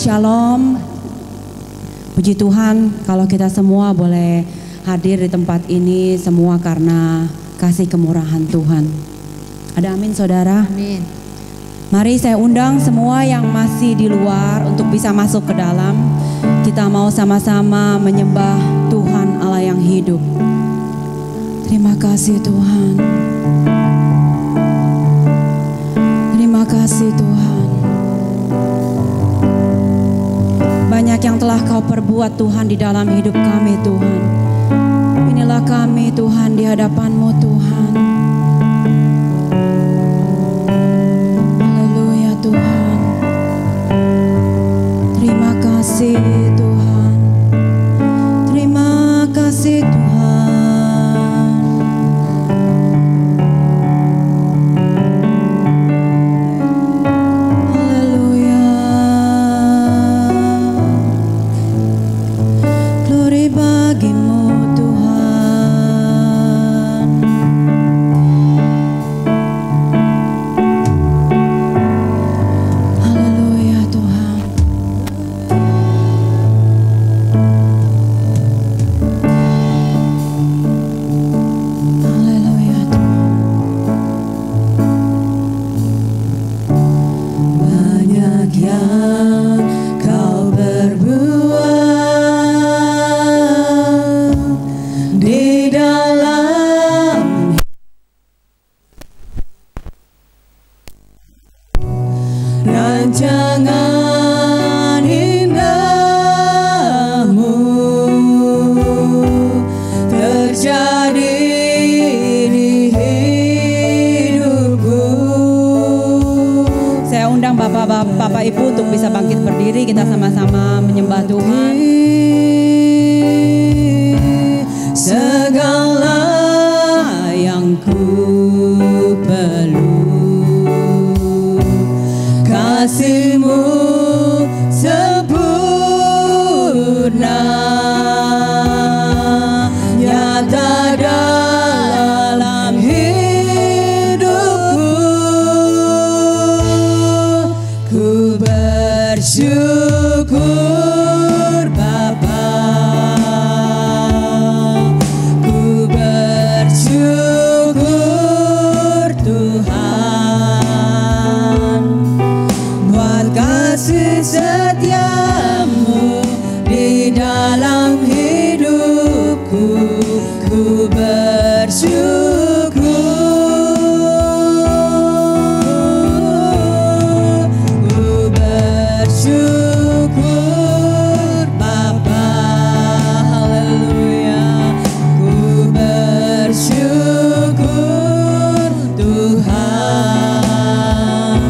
Shalom. Puji Tuhan kalau kita semua boleh hadir di tempat ini semua karena kasih kemurahan Tuhan. Ada amin saudara? Amin. Mari saya undang semua yang masih di luar untuk bisa masuk ke dalam. Kita mau sama-sama menyembah Tuhan Allah yang hidup. Terima kasih Tuhan. Terima kasih Tuhan. Banyak yang telah Kau perbuat Tuhan di dalam hidup kami Tuhan. Inilah kami Tuhan di hadapan-Mu Tuhan. Haleluya Tuhan. Terima kasih Tuhan. Terima kasih Tuhan. Rancangan indahmu terjadi di hidupku. Saya undang Bapak Ibu untuk bisa bangkit berdiri, kita sama-sama menyembah Tuhan. Segala yang ku perlu, kasih-Mu sempurna, nyata dalam hidupku. Ku bersyukur Bapa, ku bersyukur Tuhan, buat kasih setiamu di dalam hidupku. Ku bersyukur, ku bersyukur Bapa, haleluya. Ku bersyukur Tuhan,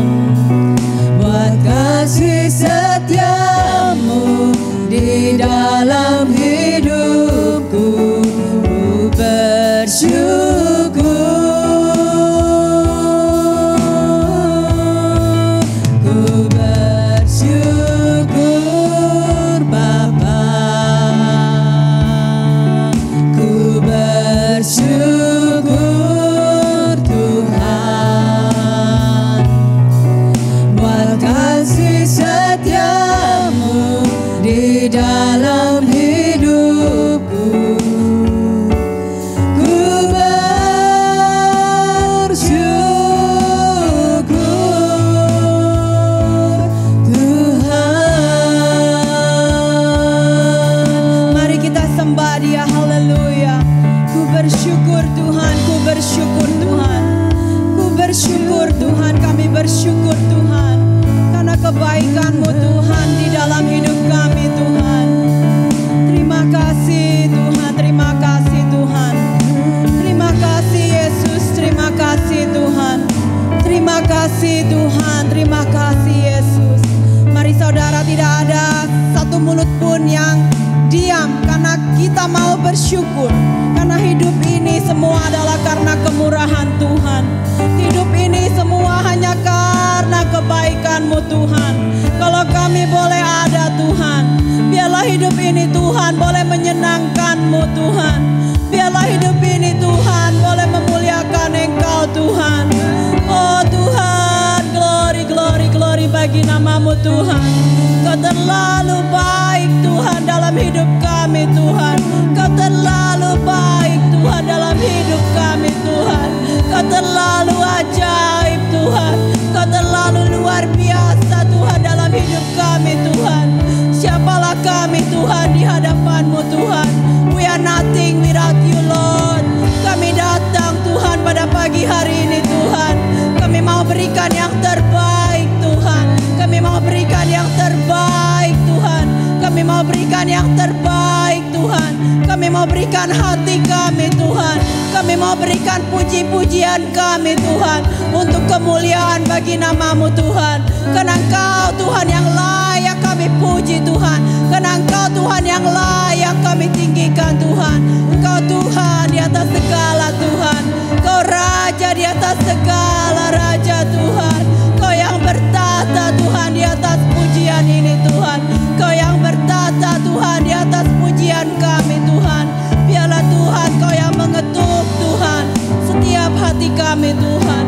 buat kasih setiamu di dalam hidupku. Ku bersyukur, ku bersyukur Bapa, ku bersyukur Tuhan, buat kasih setiamu di dalam hidupku. Ku bersyukur Tuhan. Mari kita sembah Dia, haleluya. Ku bersyukur Tuhan, ku bersyukur Tuhan. Ku bersyukur Tuhan, kami bersyukur Tuhan. Karena kebaikan-Mu Tuhan di dalam hidup kami Tuhan. Terima kasih Tuhan, terima kasih Tuhan. Terima kasih Yesus, terima kasih Tuhan. Terima kasih Tuhan, terima kasih Yesus. Mari saudara, tidak ada satu mulut pun yang diam karena kita mau bersyukur. Karena hidup ini semua adalah karena kemurahan Tuhan. Hidup ini semua hanya karena kebaikan-Mu Tuhan. Kalau kami boleh ada Tuhan, biarlah hidup ini Tuhan boleh menyenangkan-Mu Tuhan. Biarlah hidup ini Tuhan boleh memuliakan Engkau Tuhan. Oh Tuhan, glory, glory, glory bagi nama-Mu Tuhan. Kau terlalu baik Tuhan dalam hidup kami Tuhan. Kau terlalu baik Tuhan dalam hidup kami Tuhan. Kau terlalu ajaib Tuhan. Kau terlalu luar biasa Tuhan dalam hidup kami Tuhan. Siapalah kami Tuhan di hadapan-Mu Tuhan. We are nothing without You Lord. Kami datang Tuhan pada pagi hari ini Tuhan. Kami mau berikan yang terbaik Tuhan. Kami mau berikan yang terbaik Tuhan. Kami mau berikan yang terbaik Tuhan. Kami mau berikan hati kami Tuhan. Kami mau berikan puji-pujian kami Tuhan. Untuk kemuliaan bagi nama-Mu Tuhan. Karena Engkau Tuhan yang layak kami puji Tuhan. Karena Engkau Tuhan yang layak kami tinggikan Tuhan. Engkau Tuhan di atas segala Tuhan. Kau Raja di atas segala Raja Tuhan. Kau yang bertata Tuhan di atas pujian ini Tuhan. Kau yang bertata Tuhan di atas pujian kami Tuhan. Biarlah Tuhan Kau yang mengetuk Tuhan setiap hati kami Tuhan.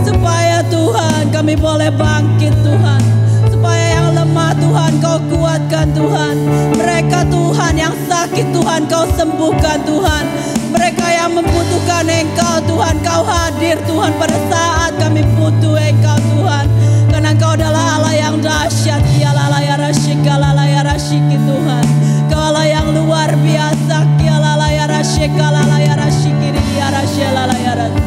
Supaya Tuhan kami boleh bangkit Tuhan. Supaya yang lemah Tuhan Kau kuatkan Tuhan. Mereka Tuhan yang sakit Tuhan Kau sembuhkan Tuhan. Mereka yang membutuhkan Engkau Tuhan Kau hadir Tuhan pada saat kami butuh Engkau Tuhan. Karena Engkau adalah Allah yang dahsyat. Dialah Allah ya rasyik, Allah ya rasyiki Tuhan. Kau Allah yang luar biasa. Dialah Allah ya rasyik, Allah ya rasyiki ya rasyik, Allah ya rasyik.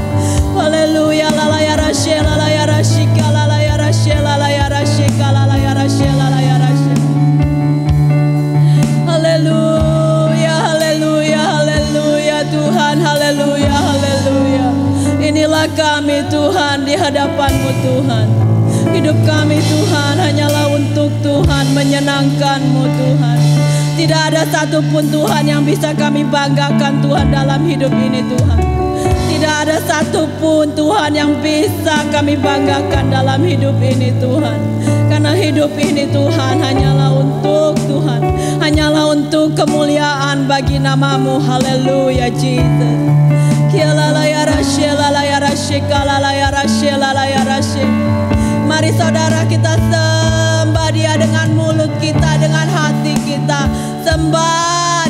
Haleluya, Allah ya rasyik, Allah ya rasyik, Allah ya rasyik, Allah ya rasyik, Allah ya rasyik, Allah ya rasyik. Haleluya, haleluya, haleluya Tuhan, haleluya, haleluya. Inilah kami Tuhan di hadapan-Mu Tuhan. Hidup kami Tuhan hanyalah untuk Tuhan, menyenangkan-Mu Tuhan. Tidak ada satupun Tuhan yang bisa kami banggakan Tuhan dalam hidup ini Tuhan. Tidak ada satupun Tuhan yang bisa kami banggakan dalam hidup ini Tuhan. Karena hidup ini Tuhan hanyalah untuk Tuhan. Hanyalah untuk kemuliaan bagi nama-Mu. Haleluya Jesus. Mari saudara kita sembah Dia dengan mulut kita, dengan hati kita. Sembah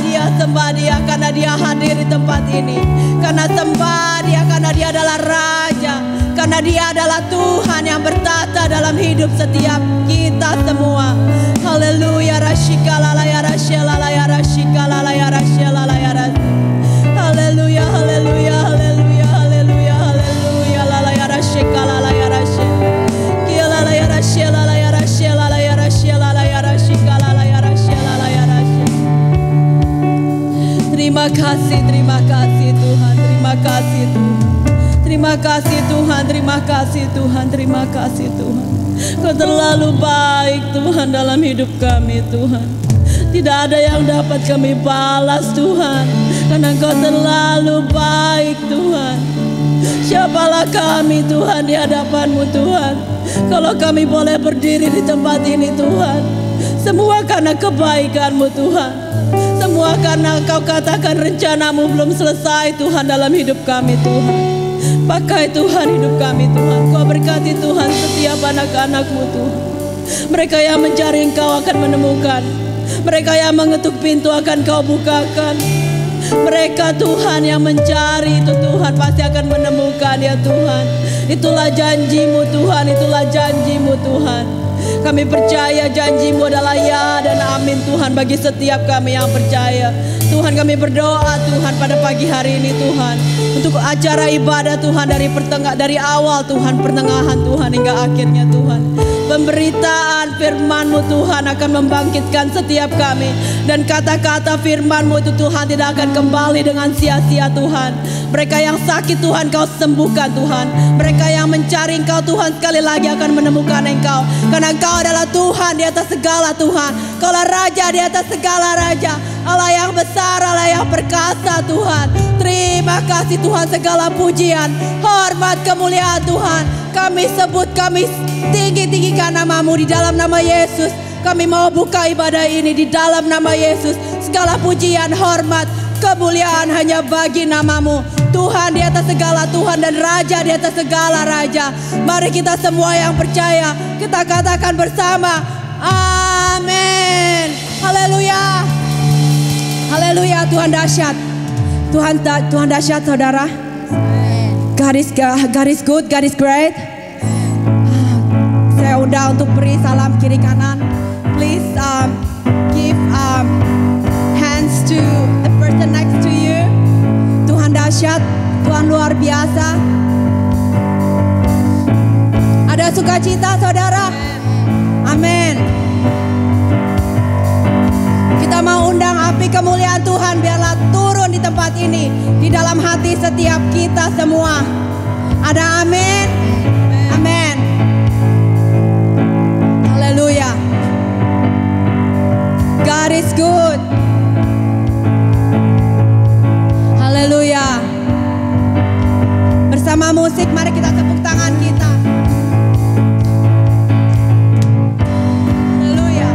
Dia karena Dia hadir di tempat ini. Karena sembah Dia karena Dia adalah Raja. Karena Dia adalah Tuhan yang bertata dalam hidup setiap kita semua. Haleluya, rasyikala ya rasyala ya rasyikala ya rasyala ya rasyik. Haleluya, haleluya, haleluya, haleluya, haleluya, la ya rasyikala ya rasyik. Kiala ya rasyala ya rasyala ya rasyala ya rasyikala ya rasyala ya rasyik. Terima kasih Tuhan, terima kasih Tuhan. Terima kasih Tuhan, terima kasih Tuhan, terima kasih Tuhan. Kau terlalu baik Tuhan dalam hidup kami Tuhan. Tidak ada yang dapat kami balas Tuhan. Karena Kau terlalu baik Tuhan. Siapalah kami Tuhan di hadapan-Mu Tuhan. Kalau kami boleh berdiri di tempat ini Tuhan. Semua karena kebaikan-Mu Tuhan. Semua karena Kau katakan rencana-Mu belum selesai Tuhan dalam hidup kami Tuhan. Pakai Tuhan hidup kami Tuhan. Kau berkati Tuhan setiap anak-anak-Mu Tuhan. Mereka yang mencari Engkau akan menemukan. Mereka yang mengetuk pintu akan Kau bukakan. Mereka Tuhan yang mencari itu Tuhan pasti akan menemukan ya Tuhan. Itulah janji-Mu Tuhan, itulah janji-Mu Tuhan. Kami percaya janji-Mu adalah ya dan amin Tuhan bagi setiap kami yang percaya. Tuhan kami berdoa Tuhan pada pagi hari ini Tuhan. Untuk acara ibadah Tuhan dari awal Tuhan, pertengahan Tuhan hingga akhirnya Tuhan. Pemberitaan firman-Mu Tuhan akan membangkitkan setiap kami. Dan kata-kata firman-Mu itu Tuhan tidak akan kembali dengan sia-sia Tuhan. Mereka yang sakit Tuhan Kau sembuhkan Tuhan. Mereka yang mencari Engkau Tuhan sekali lagi akan menemukan Engkau. Karena Engkau adalah Tuhan di atas segala Tuhan. Kau adalah Raja di atas segala Raja. Allah yang besar, Allah yang perkasa Tuhan. Terima kasih Tuhan, segala pujian, hormat, kemuliaan Tuhan kami sebut, kami tinggi-tinggikan nama-Mu di dalam nama Yesus. Kami mau buka ibadah ini di dalam nama Yesus. Segala pujian, hormat, kemuliaan hanya bagi nama-Mu. Tuhan di atas segala Tuhan dan Raja di atas segala Raja. Mari kita semua yang percaya, kita katakan bersama, amin. Haleluya. Haleluya, Tuhan dahsyat. Tuhan dahsyat, saudara. God is good, God is great. Saya undang untuk beri salam kiri kanan. Please give hands to the person next to you. Tuhan dahsyat, Tuhan luar biasa. Ada sukacita, saudara. Amin. Kita mau undang api kemuliaan Tuhan, biarlah turun di tempat ini, di dalam hati setiap kita semua. Ada amin? Amin. Haleluya. God is good. Haleluya. Bersama musik, mari kita tepuk tangan kita. Haleluya.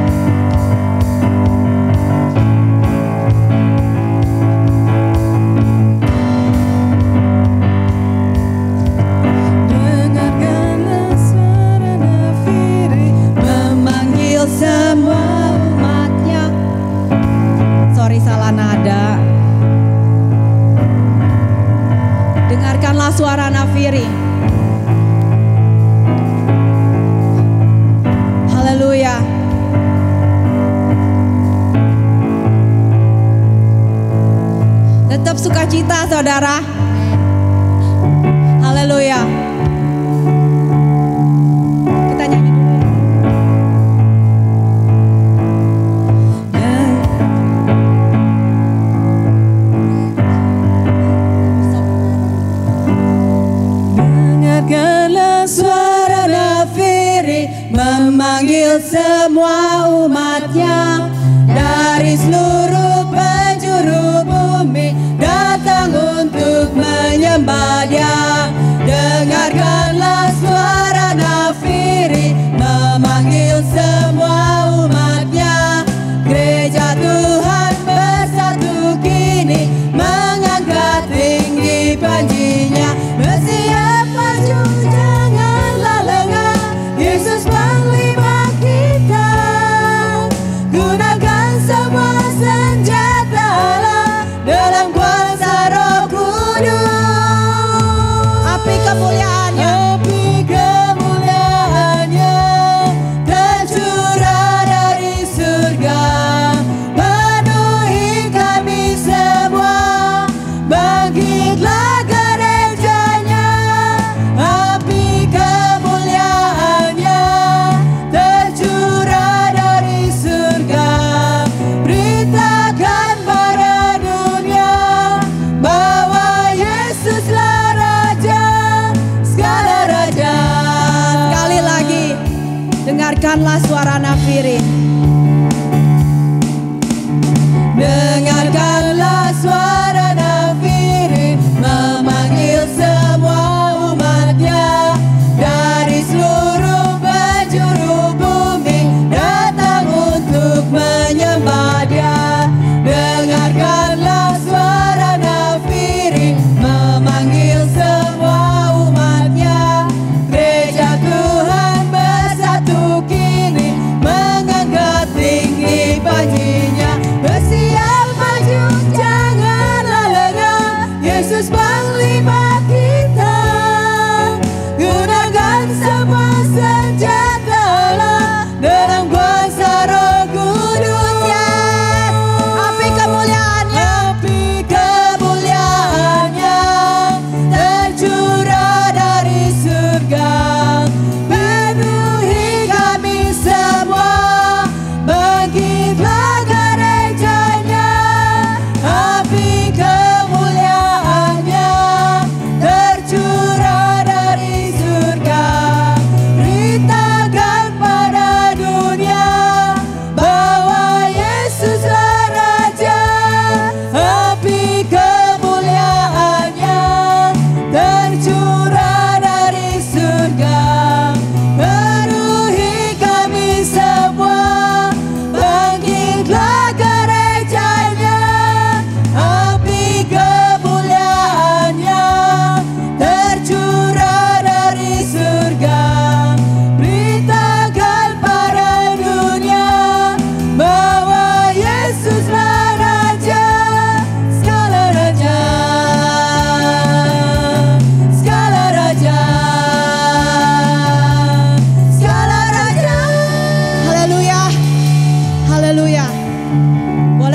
Dengarkanlah suara nafiri memanggil semua umatnya. Sorry, salah nada. Dengarkanlah suara nafiri. Haleluya. Tetap sukacita, saudara. Haleluya. Kita nyanyi dulu. Dengarkanlah suara nafiri memanggil semua umatnya dari seluruh penjuru bumi datang untuk menyembah Dia. Dengarkanlah suara nafiri memanggil semua umatnya. Gereja Tuhan bersatu kini mengangkat tinggi panjinya. Bersiap maju, janganlah lengah. Yesus panglima kita. Gunakan semua senjata Allah dalam kuasa Roh Kudus. Api kemuliaannya, api kemuliaannya tercurah dari surga, penuhi kami semua. Bangkitlah gerejanya, api kemuliaannya tercurah dari surga. Beritakan pada dunia bahwa Yesuslah Raja segala raja. Sekali lagi, dengarkanlah suara nafiri. Dengarkanlah suara nafiri memanggil semua umatnya dari seluruh penjuru bumi datang untuk menyembah Dia. Dengarkanlah suara nafiri memanggil semua umatnya. Gereja Tuhan bersatu kini mengangkat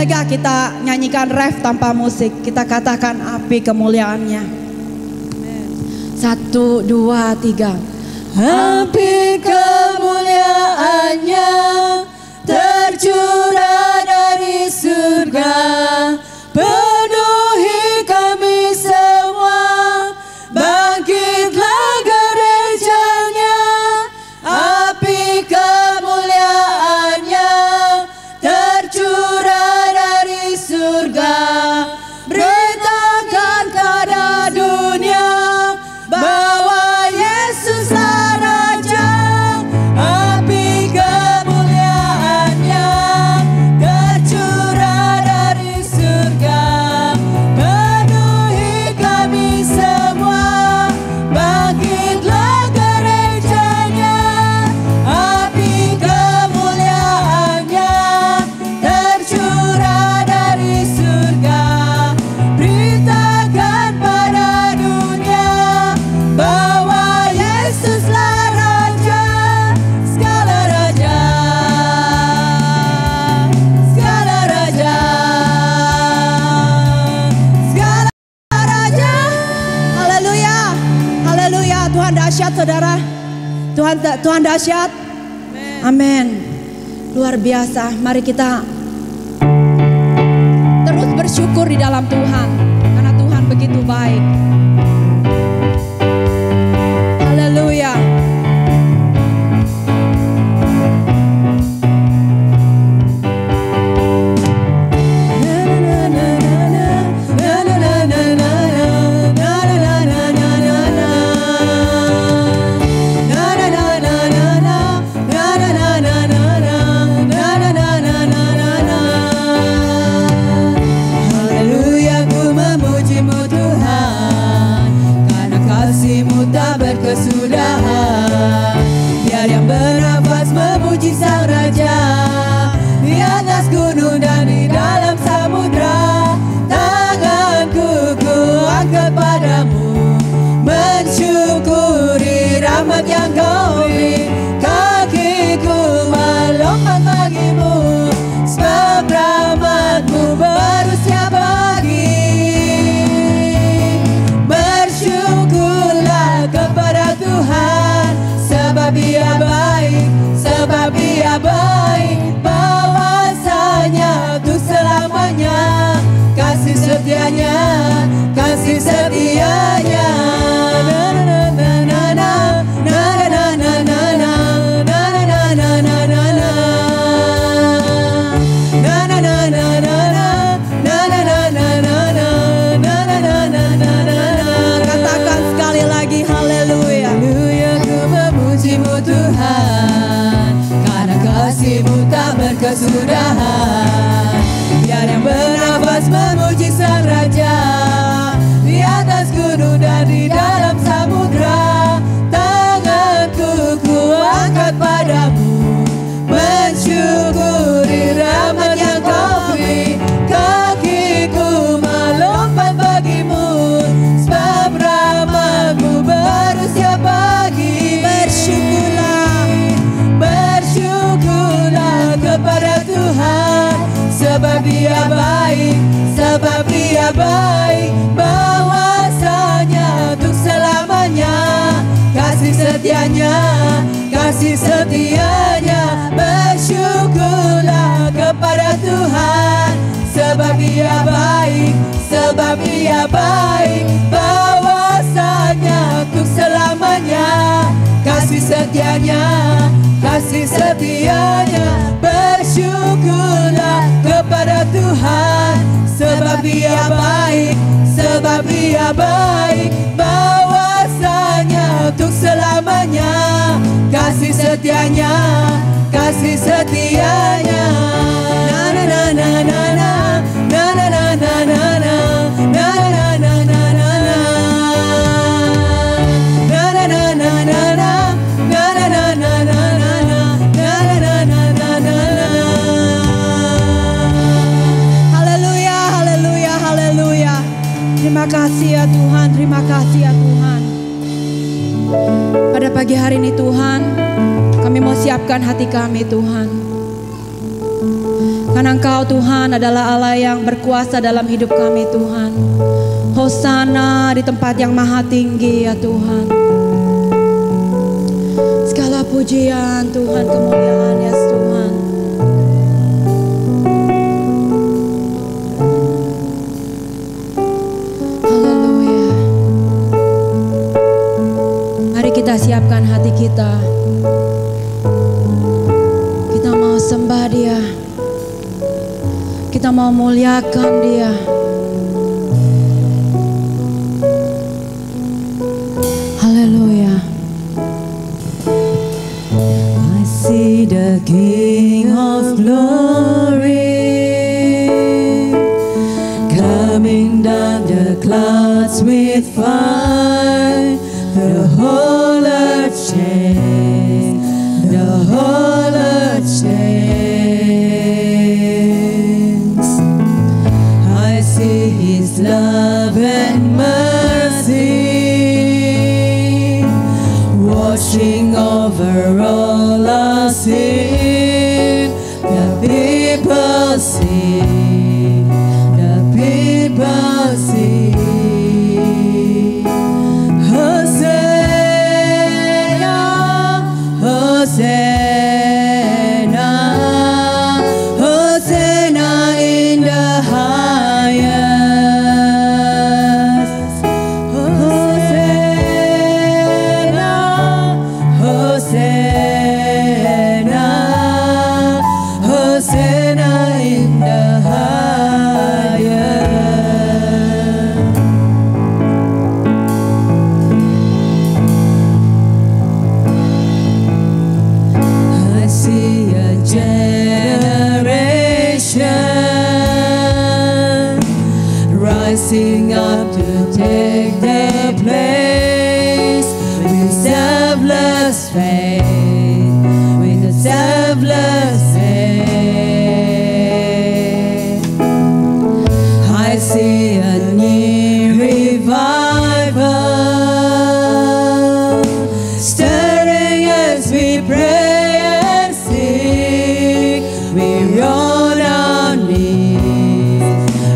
Boleh gak kita nyanyikan ref tanpa musik? Kita katakan api kemuliaannya. 1, 2, 3. Api kemuliaannya tercurah dari surga, penuhi kami semua. Bangkitlah gerejanya, api kemuliaannya tercurah dari surga. Beritakan kepada dunia bahwa Yesuslah Raja. Api kemuliaannya tercurah dari surga, penuhi kami semua. Bangkitlah gerejanya, api kemuliaannya tercurah dari surga. Beritakan pada dunia bahwa Yesuslah Raja, segala raja, segala raja, segala raja. Haleluya. Haleluya. Tuhan dahsyat saudara. Tuhan dahsyat. Amin. Luar biasa. Mari kita terus bersyukur di dalam Tuhan. Karena Tuhan begitu baik. Haleluya. Haleluya, ku memuji-Mu Tuhan, karena kasih-Mu tak berkesudahan. Biar yang bernafas memuji Sang Raja, di atas gunung dan di dalam samudra. Tanganku ku angkat padamu, mensyukuri rahmat yang Kau beri. Kakiku melompat bagimu, sebab rahmat-Mu baru setiap pagi. Bersyukurlah kepada Tuhan, sebab Dia baik, sebab Dia baik. Bahwasanya untuk selamanya, kasih setianya, kasih setianya. Katakan sekali lagi haleluya. Haleluya, ku memuji-Mu Tuhan, karena kasih-Mu tak berkesudahan. Biar yang bernafas memuji Sang Raja, di atas gunung dan di dalam samudra. Tanganku ku angkat padamu, mensyukuri rahmat yang Kau beri. Kakiku melompat bagimu, sebab rahmat-Mu baru setiap pagi. Bersyukurlah. Bersyukurlah kepada Tuhan, sebab Dia baik, sebab Dia baik. Bahwasanya untuk selamanya, kasih setianya, kasih setianya. Bersyukurlah kepada Tuhan, sebab Dia baik, sebab Dia baik. Bahwasanya untuk selamanya, kasih setianya, kasih setianya. Bersyukurlah kepada Tuhan, sebab Dia baik, sebab Dia baik. Bahwasanya untuk selamanya, kasih setianya, kasih setianya. Na na na na na na na na na na na na na na na na na na. Na na na na na na. Na na na na na na na. Na na na na na na na. Haleluya, haleluya, haleluya. Terima kasih ya Tuhan, terima kasih ya Tuhan. Pada pagi hari ini Tuhan, kami mau siapkan hati kami Tuhan. Karena Engkau Tuhan adalah Allah yang berkuasa dalam hidup kami Tuhan. Hosana di tempat yang maha tinggi ya Tuhan. Segala pujian Tuhan, kemuliaan ya Tuhan. Haleluya. Mari kita siapkan hati kita. Kita mau sembah Dia. Kita mau muliakan Dia. Haleluya. I see the King of Glory coming down the clouds with fire. The whole earth shakes. The whole earth shakes. I see His love and mercy washing over all our sin. The people see. The people see. Hosanna, Hosanna, Hosanna in the highest. Hosanna, Hosanna, Hosanna in the highest. I see a generation rising up to take their place with selfless faith, with a selfless faith. I see a new revival stirring as we pray and sing. We on our knees,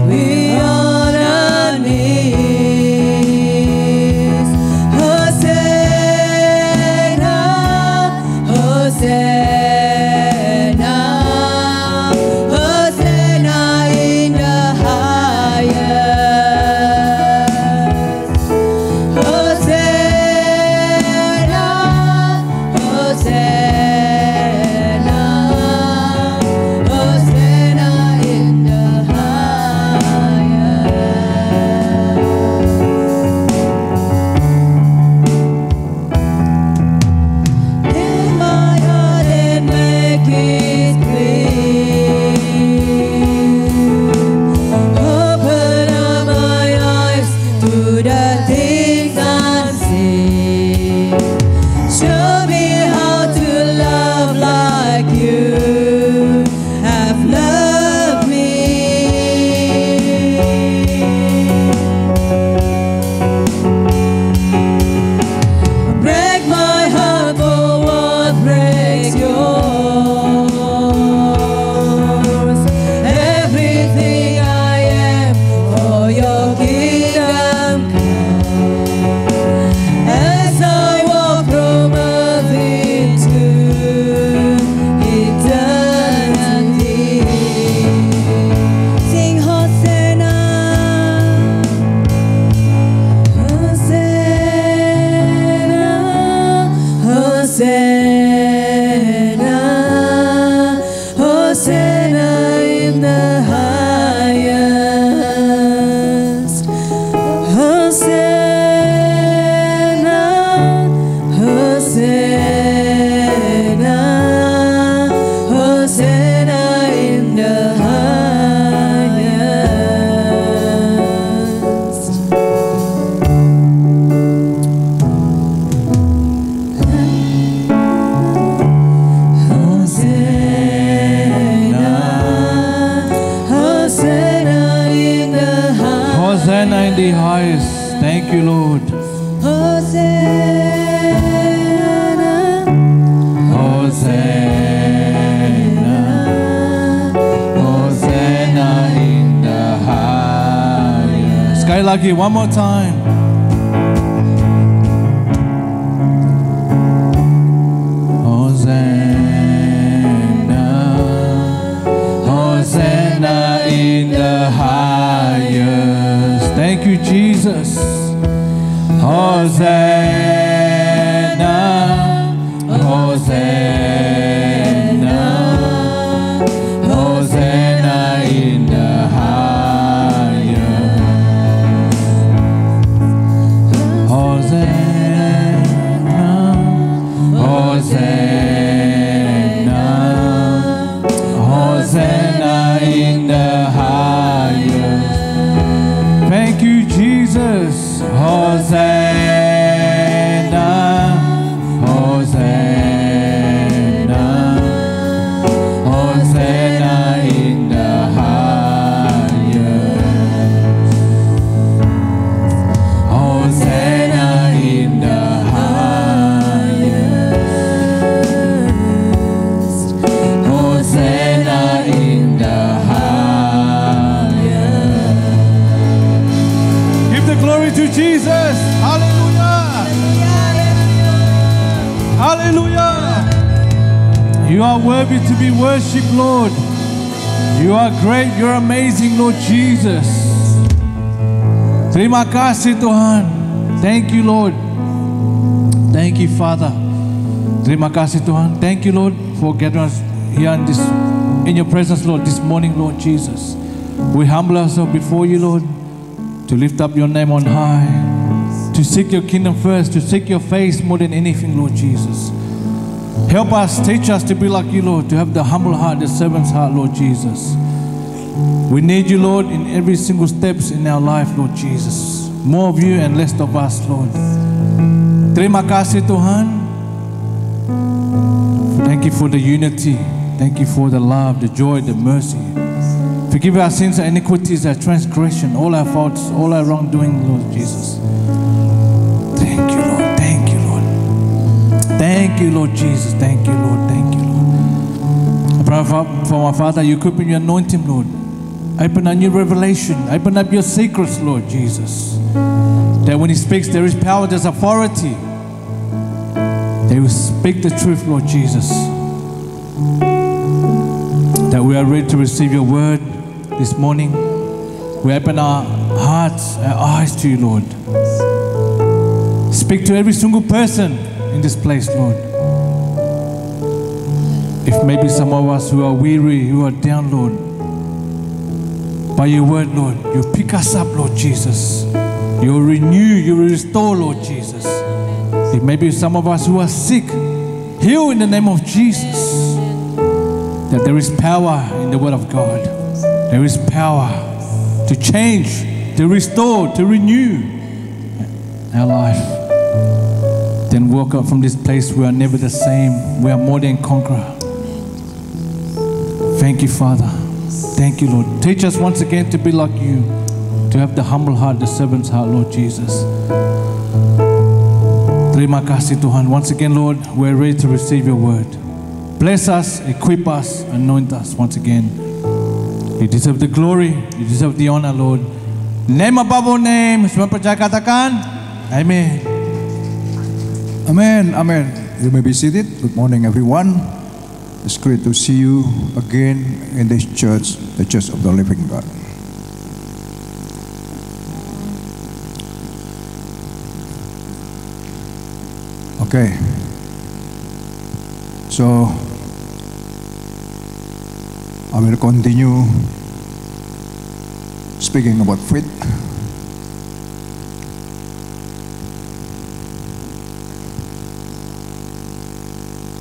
we on our knees. Hosanna, Hosanna, Hosanna in the highest. Hosanna, Hosanna, Hosanna in the highest. In my heart and make it clean. Open up my eyes to the things unseen. Show me how to love like you have loved me. Break my heart for what breaks yours. Everything I am for your kingdom come. As I walk from earth into eternity. Sing Hosanna, Hosanna, Hosanna, Hosanna in the highest. Hosanna, Hosanna, Hosanna in the highest. Hosanna in the highest. Thank you, Lord. Hosanna, Hosanna, lagi, one more time. Hosanna in the highest. Thank you, Jesus. Hosanna, Hosanna, Hosanna in the highest. Hosanna, Hosanna, Hosanna in the highest. Thank you, Jesus. Hosanna, Hosanna, Hosanna in the highest. Hosanna in the highest. Hosanna in the highest. Give the glory to Jesus. Hallelujah. Hallelujah. You are worthy to be worshipped, Lord. You are great. You're amazing, Lord Jesus. Terima kasih Tuhan. Thank you, Lord. Thank you, Father. Terima kasih Tuhan. Thank you, Lord, for getting us here in your presence, Lord, this morning, Lord Jesus. We humble ourselves before you, Lord, to lift up your name on high, to seek your kingdom first, to seek your face more than anything, Lord Jesus. Help us, teach us to be like you, Lord, to have the humble heart, the servant's heart, Lord Jesus. We need you, Lord, in every single steps in our life, Lord Jesus. More of you and less of us, Lord. Terima kasih Tuhan. Thank you for the unity. Thank you for the love, the joy, the mercy. Forgive our sins, our iniquities, our transgression, all our faults, all our wrongdoing, Lord Jesus. Thank you, Lord. Thank you, Lord. Thank you, Lord Jesus. Thank you, Lord. Thank you, Lord. I pray for my Father, you equip and you anoint him, Lord. Open a new revelation. Open up your secrets, Lord Jesus. That when he speaks, there is power, there's authority. They will speak the truth, Lord Jesus. That we are ready to receive your word this morning. We open our hearts, our eyes to you, Lord. Speak to every single person in this place, Lord. If maybe some of us who are weary, who are down, Lord, by your word, Lord, you pick us up, Lord Jesus. You renew, you restore, Lord Jesus. If maybe some of us who are sick, heal in the name of Jesus. That there is power in the word of God. There is power to change, to restore, to renew our life. Then walk out from this place, we are never the same. We are more than conqueror. Thank you, Father. Thank you, Lord. Teach us once again to be like you, to have the humble heart, the servant's heart, Lord Jesus. Terima kasih Tuhan. Once again, Lord, we're ready to receive your word. Bless us, equip us, anoint us once again. You deserve the glory, you deserve the honor, Lord. Name above all names. Semua percaya katakan, Amen. Amen, amen. You may be seated. Good morning, everyone. It's great to see you again in this church, the Church of the Living God. Okay. So, I will continue speaking about faith.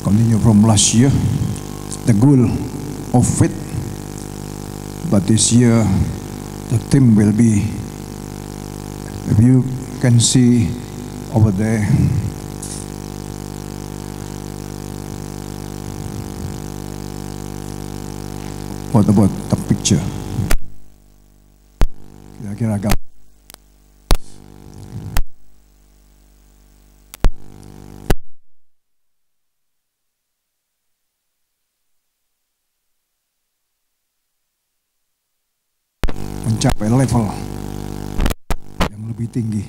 Continue from last year, the goal of faith. But this year, the theme will be, if you can see over there, what about the picture? Kira-kira agak mencapai level lebih tinggi.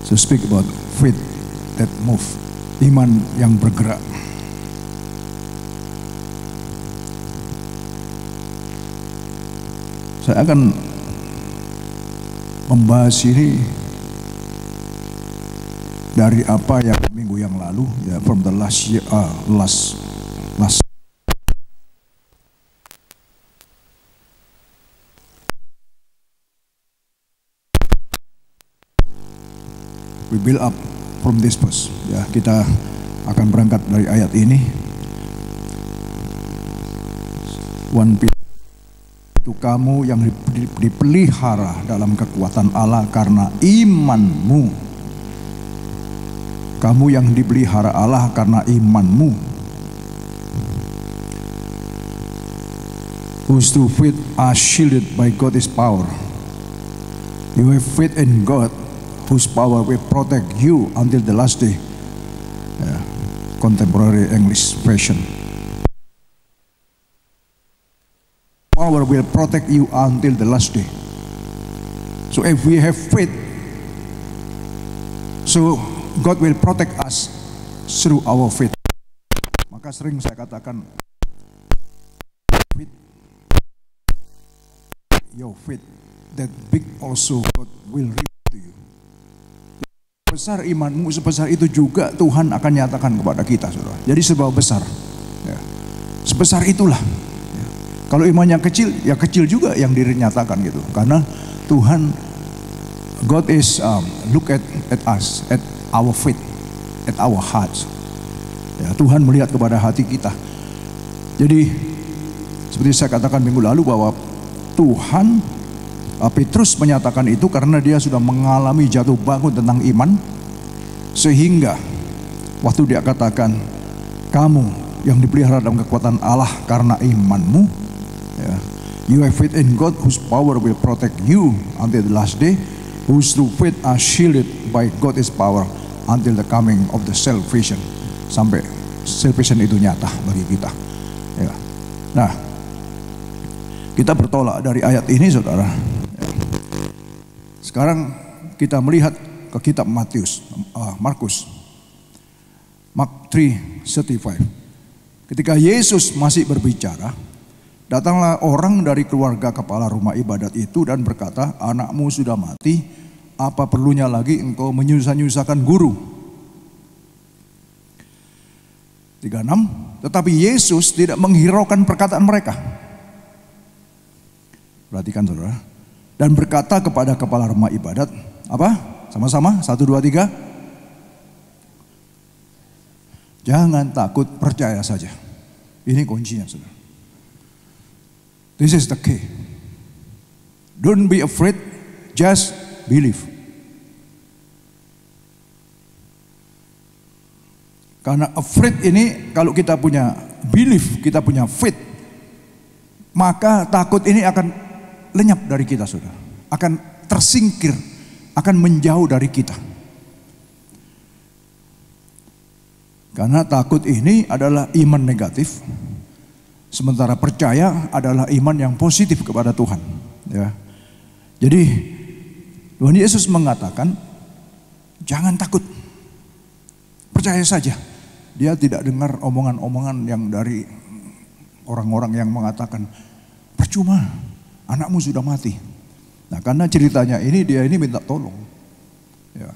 So speak about faith that move, iman yang bergerak. Saya akan membahas ini dari apa yang minggu yang lalu, ya, from the last year, last we build up from this verse. Ya, kita akan berangkat dari ayat ini. 1 Peter, itu kamu yang dipelihara dalam kekuatan Allah karena imanmu. Kamu yang dipelihara Allah karena imanmu. Whose through faith are shielded by God's power. You have faith in God, whose power will protect you until the last day. Contemporary English version. Power will protect you until the last day. So if we have faith, so God will protect us through our faith. Maka sering saya katakan, faith, your faith that big also God will reveal to you. Besar imanmu, sebesar itu juga Tuhan akan nyatakan kepada kita, saudara. Jadi seberapa besar, ya, sebesar itulah. Ya. Kalau imannya kecil, ya kecil juga yang dinyatakan gitu. Karena Tuhan, God is look at us, at our faith, at our hearts. Ya, Tuhan melihat kepada hati kita. Jadi seperti saya katakan minggu lalu bahwa Tuhan, Petrus menyatakan itu karena dia sudah mengalami jatuh bangun tentang iman, sehingga waktu dia katakan kamu yang dipelihara dalam kekuatan Allah karena imanmu, ya, you have faith in God whose power will protect you until the last day, whose through faith are shielded by God's power until the coming of the salvation, sampai salvation itu nyata bagi kita, ya. Nah, kita bertolak dari ayat ini, saudara. Sekarang kita melihat ke kitab Markus, Mark 3:35. Ketika Yesus masih berbicara, datanglah orang dari keluarga kepala rumah ibadat itu dan berkata, anakmu sudah mati, apa perlunya lagi engkau menyusah-nyusahkan guru? 36. Tetapi Yesus tidak menghiraukan perkataan mereka. Perhatikan, saudara. Dan berkata kepada kepala rumah ibadat, apa? Sama-sama, 1, 2, 3. Jangan takut, percaya saja. Ini kuncinya, saudara. This is the key. Don't be afraid, just believe. Karena afraid ini, kalau kita punya belief, kita punya faith, maka takut ini akan lenyap dari kita, saudara. Akan tersingkir, akan menjauh dari kita. Karena takut ini adalah iman negatif, sementara percaya adalah iman yang positif kepada Tuhan. Ya. Jadi Tuhan Yesus mengatakan, jangan takut, percaya saja. Dia tidak dengar omongan-omongan yang dari orang-orang yang mengatakan, percuma, anakmu sudah mati. Nah, karena ceritanya ini, dia ini minta tolong. Ya.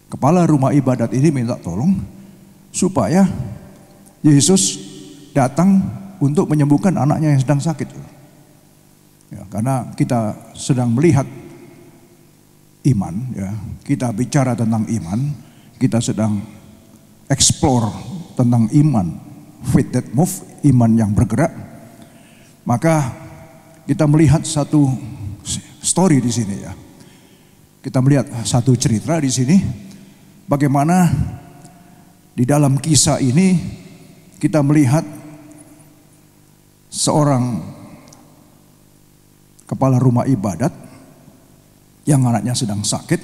Kepala rumah ibadat ini minta tolong supaya Yesus datang untuk menyembuhkan anaknya yang sedang sakit. Ya, karena kita sedang melihat iman, ya, kita bicara tentang iman, kita sedang explore tentang iman, faith that move, iman yang bergerak. Maka kita melihat satu story di sini, ya. Kita melihat satu cerita di sini, bagaimana di dalam kisah ini kita melihat seorang kepala rumah ibadat yang anaknya sedang sakit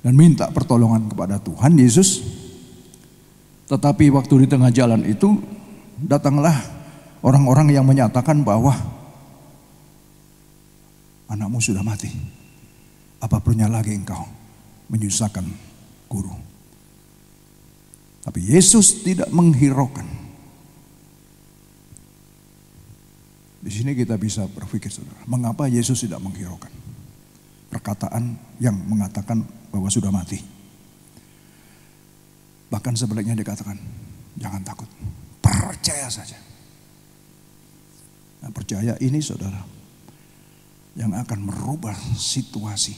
dan minta pertolongan kepada Tuhan Yesus. Tetapi waktu di tengah jalan itu datanglah orang-orang yang menyatakan bahwa anakmu sudah mati. Apa perlunya lagi engkau menyusahkan guru? Tapi Yesus tidak menghiraukan. Di sini kita bisa berpikir, saudara, mengapa Yesus tidak menghiraukan perkataan yang mengatakan bahwa sudah mati? Bahkan sebaliknya dikatakan, jangan takut, percaya saja. Nah, percaya ini, saudara, yang akan merubah situasi.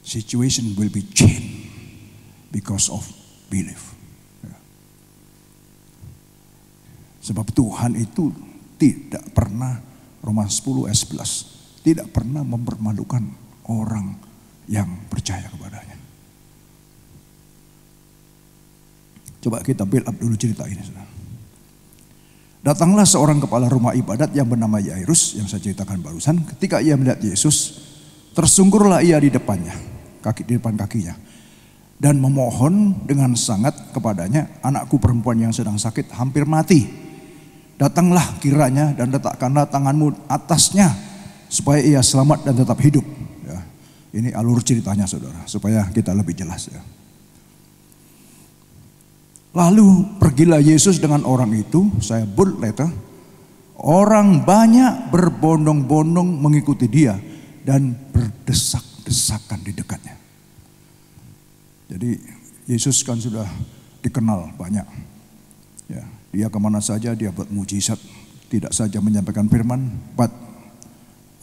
Situation will be changed because of belief. Ya. Sebab Tuhan itu tidak pernah, Roma 10 ayat 11, tidak pernah mempermalukan orang yang percaya kepadanya. Coba kita build up dulu cerita ini, saudara. Datanglah seorang kepala rumah ibadat yang bernama Yairus, yang saya ceritakan barusan. Ketika ia melihat Yesus, tersungkurlah ia di depannya, di depan kakinya, dan memohon dengan sangat kepadanya, anakku perempuan yang sedang sakit hampir mati. Datanglah kiranya dan letakkanlah tanganmu atasnya supaya ia selamat dan tetap hidup. Ya, ini alur ceritanya, saudara, supaya kita lebih jelas. Ya. Lalu pergilah Yesus dengan orang itu, saya bold letter. Orang banyak berbondong-bondong mengikuti dia dan berdesak-desakan di dekatnya. Jadi Yesus kan sudah dikenal banyak. Ya, dia kemana saja dia buat mujizat, tidak saja menyampaikan firman, but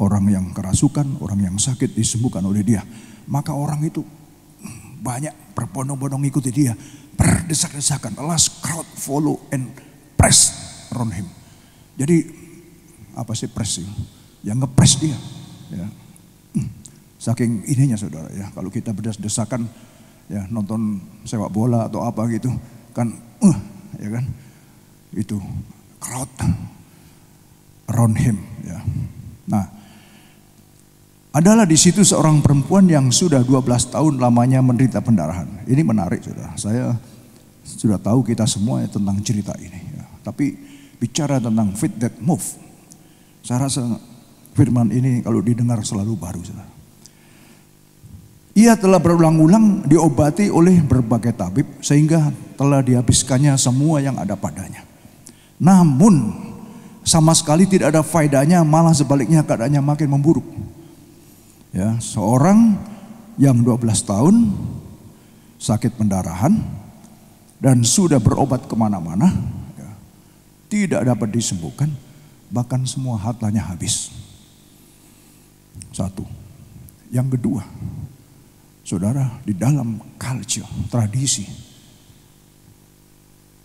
orang yang kerasukan, orang yang sakit disembuhkan oleh dia. Maka orang itu banyak berbondong-bondong ikuti dia, berdesak-desakan. A large crowd follow and press around him. Jadi apa sih press itu? Yang ngepress dia. Ya. Saking ininya, saudara, ya. Kalau kita berdesak-desakan, ya, nonton sepak bola atau apa gitu, kan, ya kan, itu crowd around him. Ya. Nah, adalah di situ seorang perempuan yang sudah 12 tahun lamanya menderita pendarahan. Ini menarik, saudara. Saya sudah tahu kita semua ya tentang cerita ini. Ya. Tapi bicara tentang faith that move, saya rasa firman ini kalau didengar selalu baru, saudara. Ia telah berulang-ulang diobati oleh berbagai tabib sehingga telah dihabiskannya semua yang ada padanya. Namun sama sekali tidak ada faedahnya, malah sebaliknya keadaannya makin memburuk. Ya, seorang yang 12 tahun sakit pendarahan dan sudah berobat kemana-mana, ya, tidak dapat disembuhkan, bahkan semua hartanya habis. Satu. Yang kedua, saudara, di dalam culture, tradisi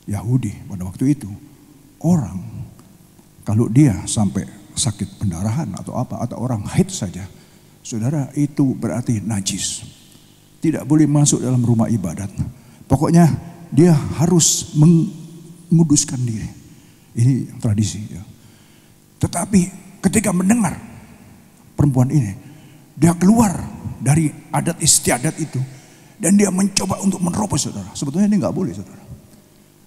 Yahudi pada waktu itu, orang kalau dia sampai sakit pendarahan atau apa, atau orang haid saja, saudara, itu berarti najis. Tidak boleh masuk dalam rumah ibadat. Pokoknya dia harus menguduskan diri. Ini tradisi. Ya. Tetapi ketika mendengar perempuan ini, dia keluar dari adat istiadat itu dan dia mencoba untuk menerobos, saudara. Sebetulnya ini nggak boleh, saudara.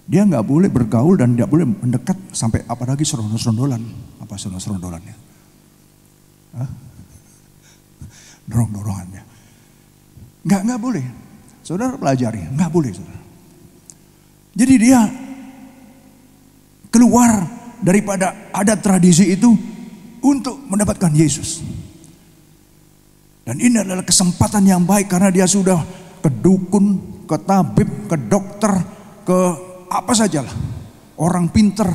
Dia nggak boleh bergaul dan tidak boleh mendekat sampai apalagi serondol-serondolan. Apa serondol-serondolannya? Dorong-dorongannya. Nggak boleh. Saudara pelajari, nggak boleh, saudara. Jadi dia keluar daripada adat tradisi itu untuk mendapatkan Yesus. Dan ini adalah kesempatan yang baik karena dia sudah ke dukun, ke tabib, ke dokter, ke apa sajalah, orang pinter,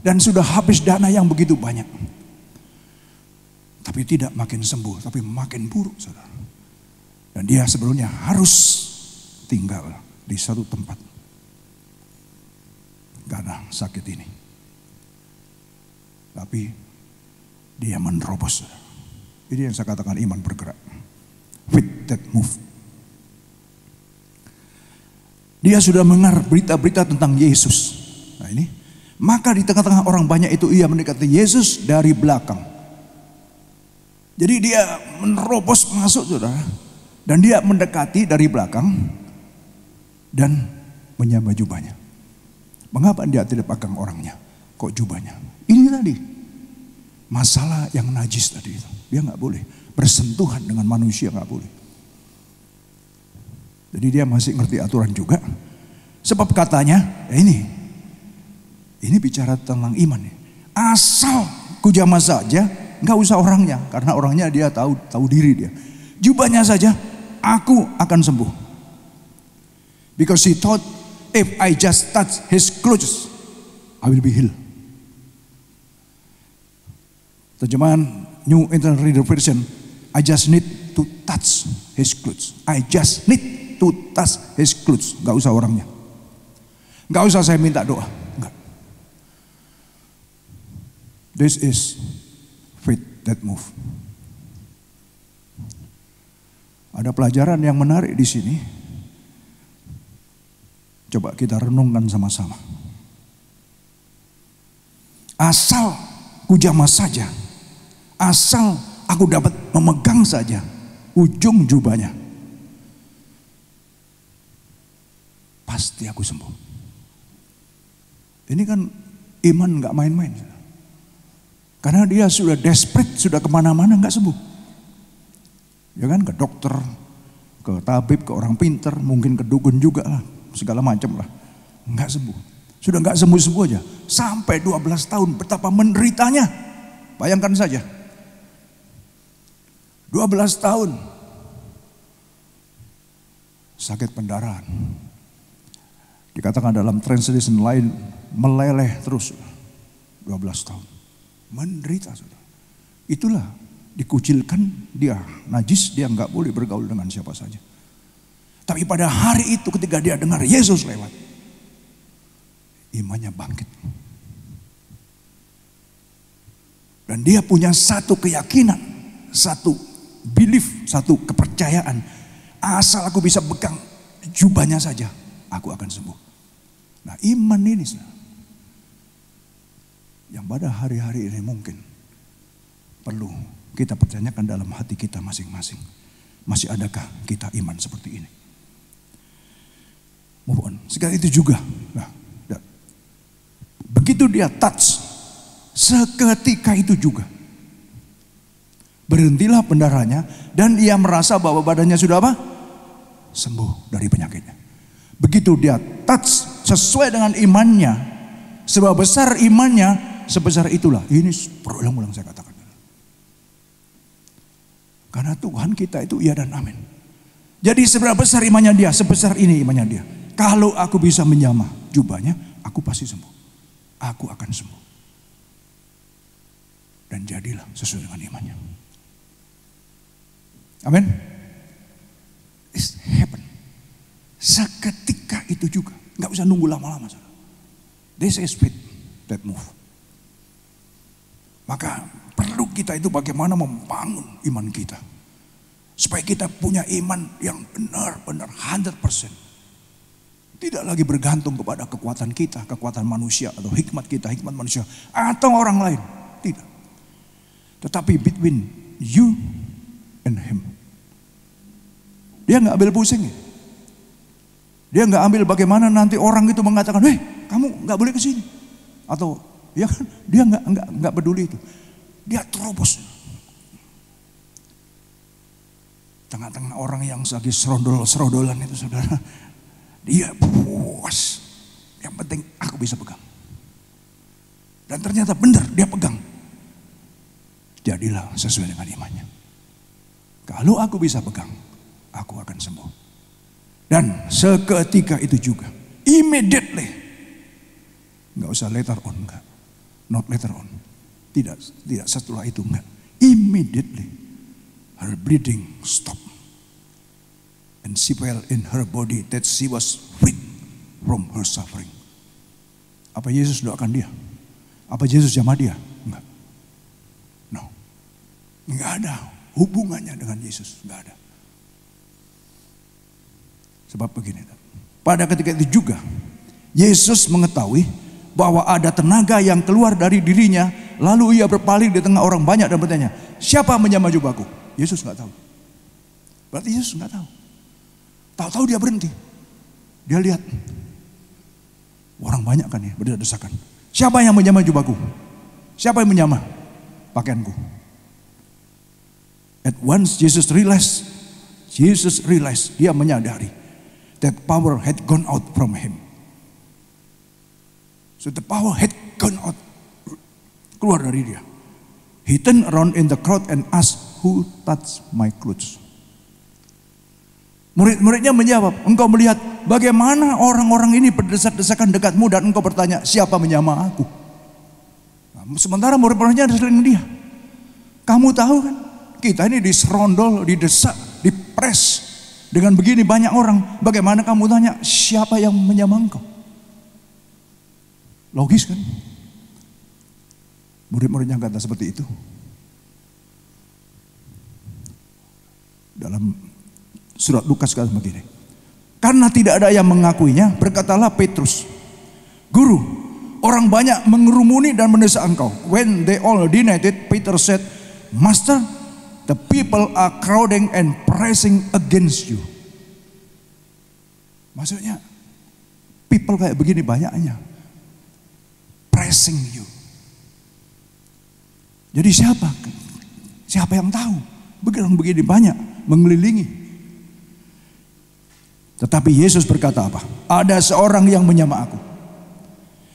dan sudah habis dana yang begitu banyak. Tapi tidak makin sembuh, tapi makin buruk, saudara. Dan dia sebelumnya harus tinggal di satu tempat karena sakit ini. Tapi dia menerobos, saudara. Ini yang saya katakan iman bergerak. Faith that move. Dia sudah mendengar berita-berita tentang Yesus. Nah ini, maka di tengah-tengah orang banyak itu ia mendekati Yesus dari belakang. Jadi dia menerobos masuk, saudara. Dan dia mendekati dari belakang dan menyambar jubahnya. Mengapa dia tidak pegang orangnya? Kok jubahnya? Ini tadi masalah yang najis tadi itu. Dia nggak boleh bersentuhan dengan manusia, nggak boleh. Jadi dia masih ngerti aturan juga. Sebab katanya, ya ini bicara tentang iman. Asal kujamah saja, nggak usah orangnya, karena orangnya dia tahu diri dia. Jubahnya saja, aku akan sembuh. Because he thought, if I just touch his clothes, I will be healed. Terjemahan New International Reader Version, I just need to touch his clothes. I just need to touch his clothes. Nggak usah orangnya. Nggak usah saya minta doa. Nggak. This is faith that move. Ada pelajaran yang menarik di sini. Coba kita renungkan sama-sama. Asal kujamah saja, asal aku dapat memegang saja ujung jubahnya, pasti aku sembuh. Ini kan iman nggak main-main. Karena dia sudah desperate, sudah kemana-mana nggak sembuh. Ya kan, ke dokter, ke tabib, ke orang pinter, mungkin ke dukun juga lah, segala macam lah, nggak sembuh. Sudah nggak sembuh-sembuh aja, sampai 12 tahun betapa menderitanya. Bayangkan saja, 12 tahun sakit pendarahan. Dikatakan dalam translation lain, meleleh terus 12 tahun. Menderita, saudara. Itulah, dikucilkan, dia najis, dia nggak boleh bergaul dengan siapa saja. Tapi pada hari itu ketika dia dengar Yesus lewat, imannya bangkit. Dan dia punya satu keyakinan, satu belief, satu kepercayaan. Asal aku bisa pegang jubahnya saja, aku akan sembuh. Nah, iman ini yang pada hari-hari ini mungkin perlu kita pertanyakan dalam hati kita masing-masing. Masih adakah kita iman seperti ini? Move on. Sekarang itu juga. Nah, begitu dia touch, seketika itu juga berhentilah pendarahnya dan ia merasa bahwa badannya sudah apa? Sembuh dari penyakitnya. Begitu dia touch sesuai dengan imannya, sebab besar imannya, sebesar itulah. Ini berulang-ulang saya katakan. Karena Tuhan kita itu iya dan amin. Jadi seberapa besar imannya dia, sebesar ini imannya dia. Kalau aku bisa menjamah jubahnya, aku pasti sembuh. Aku akan sembuh. Dan jadilah sesuai dengan imannya. Amin. It's happen. Seketika itu juga. Gak usah nunggu lama-lama. This is faith that move. Maka perlu kita itu bagaimana membangun iman kita. Supaya kita punya iman yang benar-benar 100%. Tidak lagi bergantung kepada kekuatan kita, kekuatan manusia atau hikmat kita, hikmat manusia atau orang lain. Tidak. Tetapi between you and him. Dia nggak ambil pusing. Dia nggak ambil bagaimana nanti orang itu mengatakan, kamu nggak boleh ke sini. Atau ya kan, dia nggak peduli itu. Dia terobos. Tengah-tengah orang yang lagi serondol-serondolan itu, saudara. Dia puas. Yang penting aku bisa pegang. Dan ternyata benar dia pegang. Jadilah sesuai dengan imannya. Kalau aku bisa pegang, aku akan sembuh. Dan seketika itu juga, immediately, nggak usah later on, enggak, not later on, tidak setelah itu, enggak, immediately, her bleeding stop, and she felt in her body that she was free from her suffering. Apa Yesus doakan dia? Apa Yesus jamah dia? Enggak. No. Enggak ada hubungannya dengan Yesus. Enggak ada. Sebab begini. Pada ketika itu juga, Yesus mengetahui bahwa ada tenaga yang keluar dari dirinya. Lalu ia berpaling di tengah orang banyak dan bertanya, siapa menjamah jubahku? Yesus enggak tahu. Berarti Yesus enggak tahu. Tahu-tahu dia berhenti. Dia lihat. Orang banyak kan ya, berdesakan. Siapa yang menyamar jubahku? Siapa yang menyamar pakaianku? At once Jesus realized, dia menyadari that power had gone out from him. So the power had gone out, keluar dari dia. He turned around in the crowd and asked, who touched my clothes? Murid-muridnya menjawab, engkau melihat bagaimana orang-orang ini berdesak-desakan dekatmu dan engkau bertanya, siapa menyamar aku? Nah, sementara murid-muridnya ada selain dia. Kamu tahu kan, kita ini diserondol, didesak, dipres dengan begini banyak orang. Bagaimana kamu tanya, siapa yang menyamar engkau? Logis kan? Murid-muridnya kata seperti itu. Dalam surat Lukas kata begini, karena tidak ada yang mengakuinya, berkatalah Petrus, Guru, orang banyak mengerumuni dan mendesak engkau. When they all denied it, Peter said, Master, the people are crowding and pressing against you. Maksudnya, people kayak begini banyaknya, pressing you. Jadi siapa? Siapa yang tahu? Begini banyak mengelilingi. Tetapi Yesus berkata apa? Ada seorang yang menyamar aku.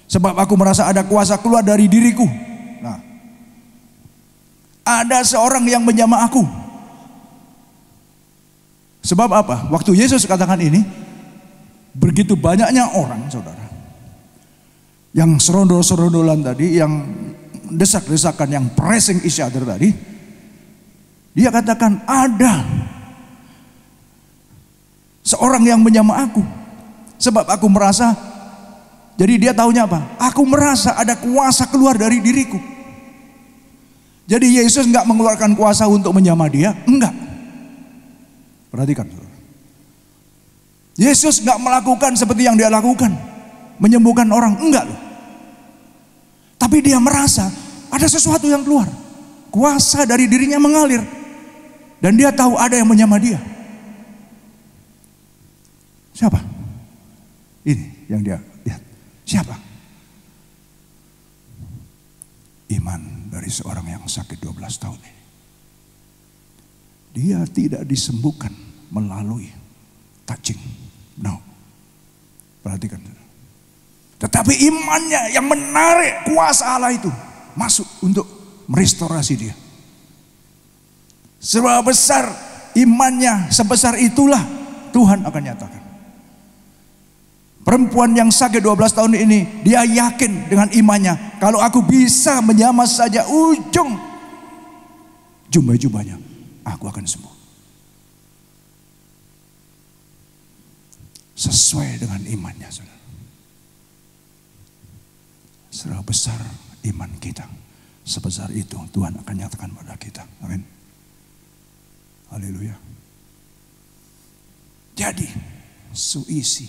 Sebab aku merasa ada kuasa keluar dari diriku. Nah, ada seorang yang menyamar aku. Sebab apa? Waktu Yesus katakan ini, begitu banyaknya orang, saudara, yang serondol-serondolan tadi, yang desak-desakan, yang pressing each other tadi, dia katakan ada seorang yang menyamar aku. Sebab aku merasa, jadi dia taunya apa? Aku merasa ada kuasa keluar dari diriku. Jadi Yesus enggak mengeluarkan kuasa untuk menyamar dia, enggak. Perhatikan, saudara. Yesus enggak melakukan seperti yang dia lakukan, menyembuhkan orang, enggak loh. Tapi dia merasa ada sesuatu yang keluar. Kuasa dari dirinya mengalir. Dan dia tahu ada yang menyamar dia. Siapa? Ini yang dia lihat. Siapa? Iman dari seorang yang sakit 12 tahun ini. Dia tidak disembuhkan melalui touching. No. Perhatikan. Tetapi imannya yang menarik kuasa Allah itu masuk untuk merestorasi dia. Seberapa besar imannya, sebesar itulah Tuhan akan nyatakan. Perempuan yang sakit 12 tahun ini, dia yakin dengan imannya, kalau aku bisa menyamar saja ujung jubah-jubahnya, aku akan sembuh. Sesuai dengan imannya, saudara. Seberapa besar iman kita, sebesar itu Tuhan akan nyatakan pada kita. Amin. Haleluya. Jadi, suisi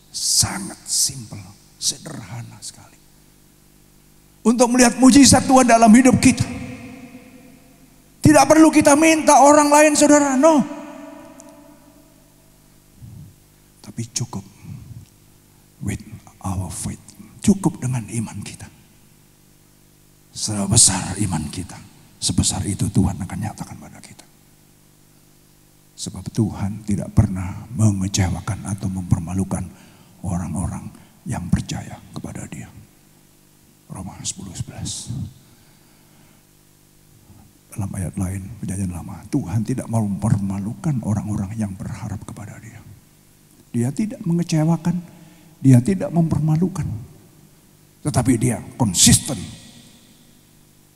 sangat simpel, sederhana sekali. Untuk melihat mujizat Tuhan dalam hidup kita, tidak perlu kita minta orang lain, saudara. No. Tapi cukup with our faith. Cukup dengan iman kita. Sebesar iman kita, sebesar itu Tuhan akan nyatakan pada kita. Sebab Tuhan tidak pernah mengecewakan atau mempermalukan orang-orang yang percaya kepada Dia. Roma 10:11. Dalam ayat lain, perjanjian lama, Tuhan tidak mau mempermalukan orang-orang yang berharap kepada Dia. Dia tidak mengecewakan, Dia tidak mempermalukan. Tetapi Dia konsisten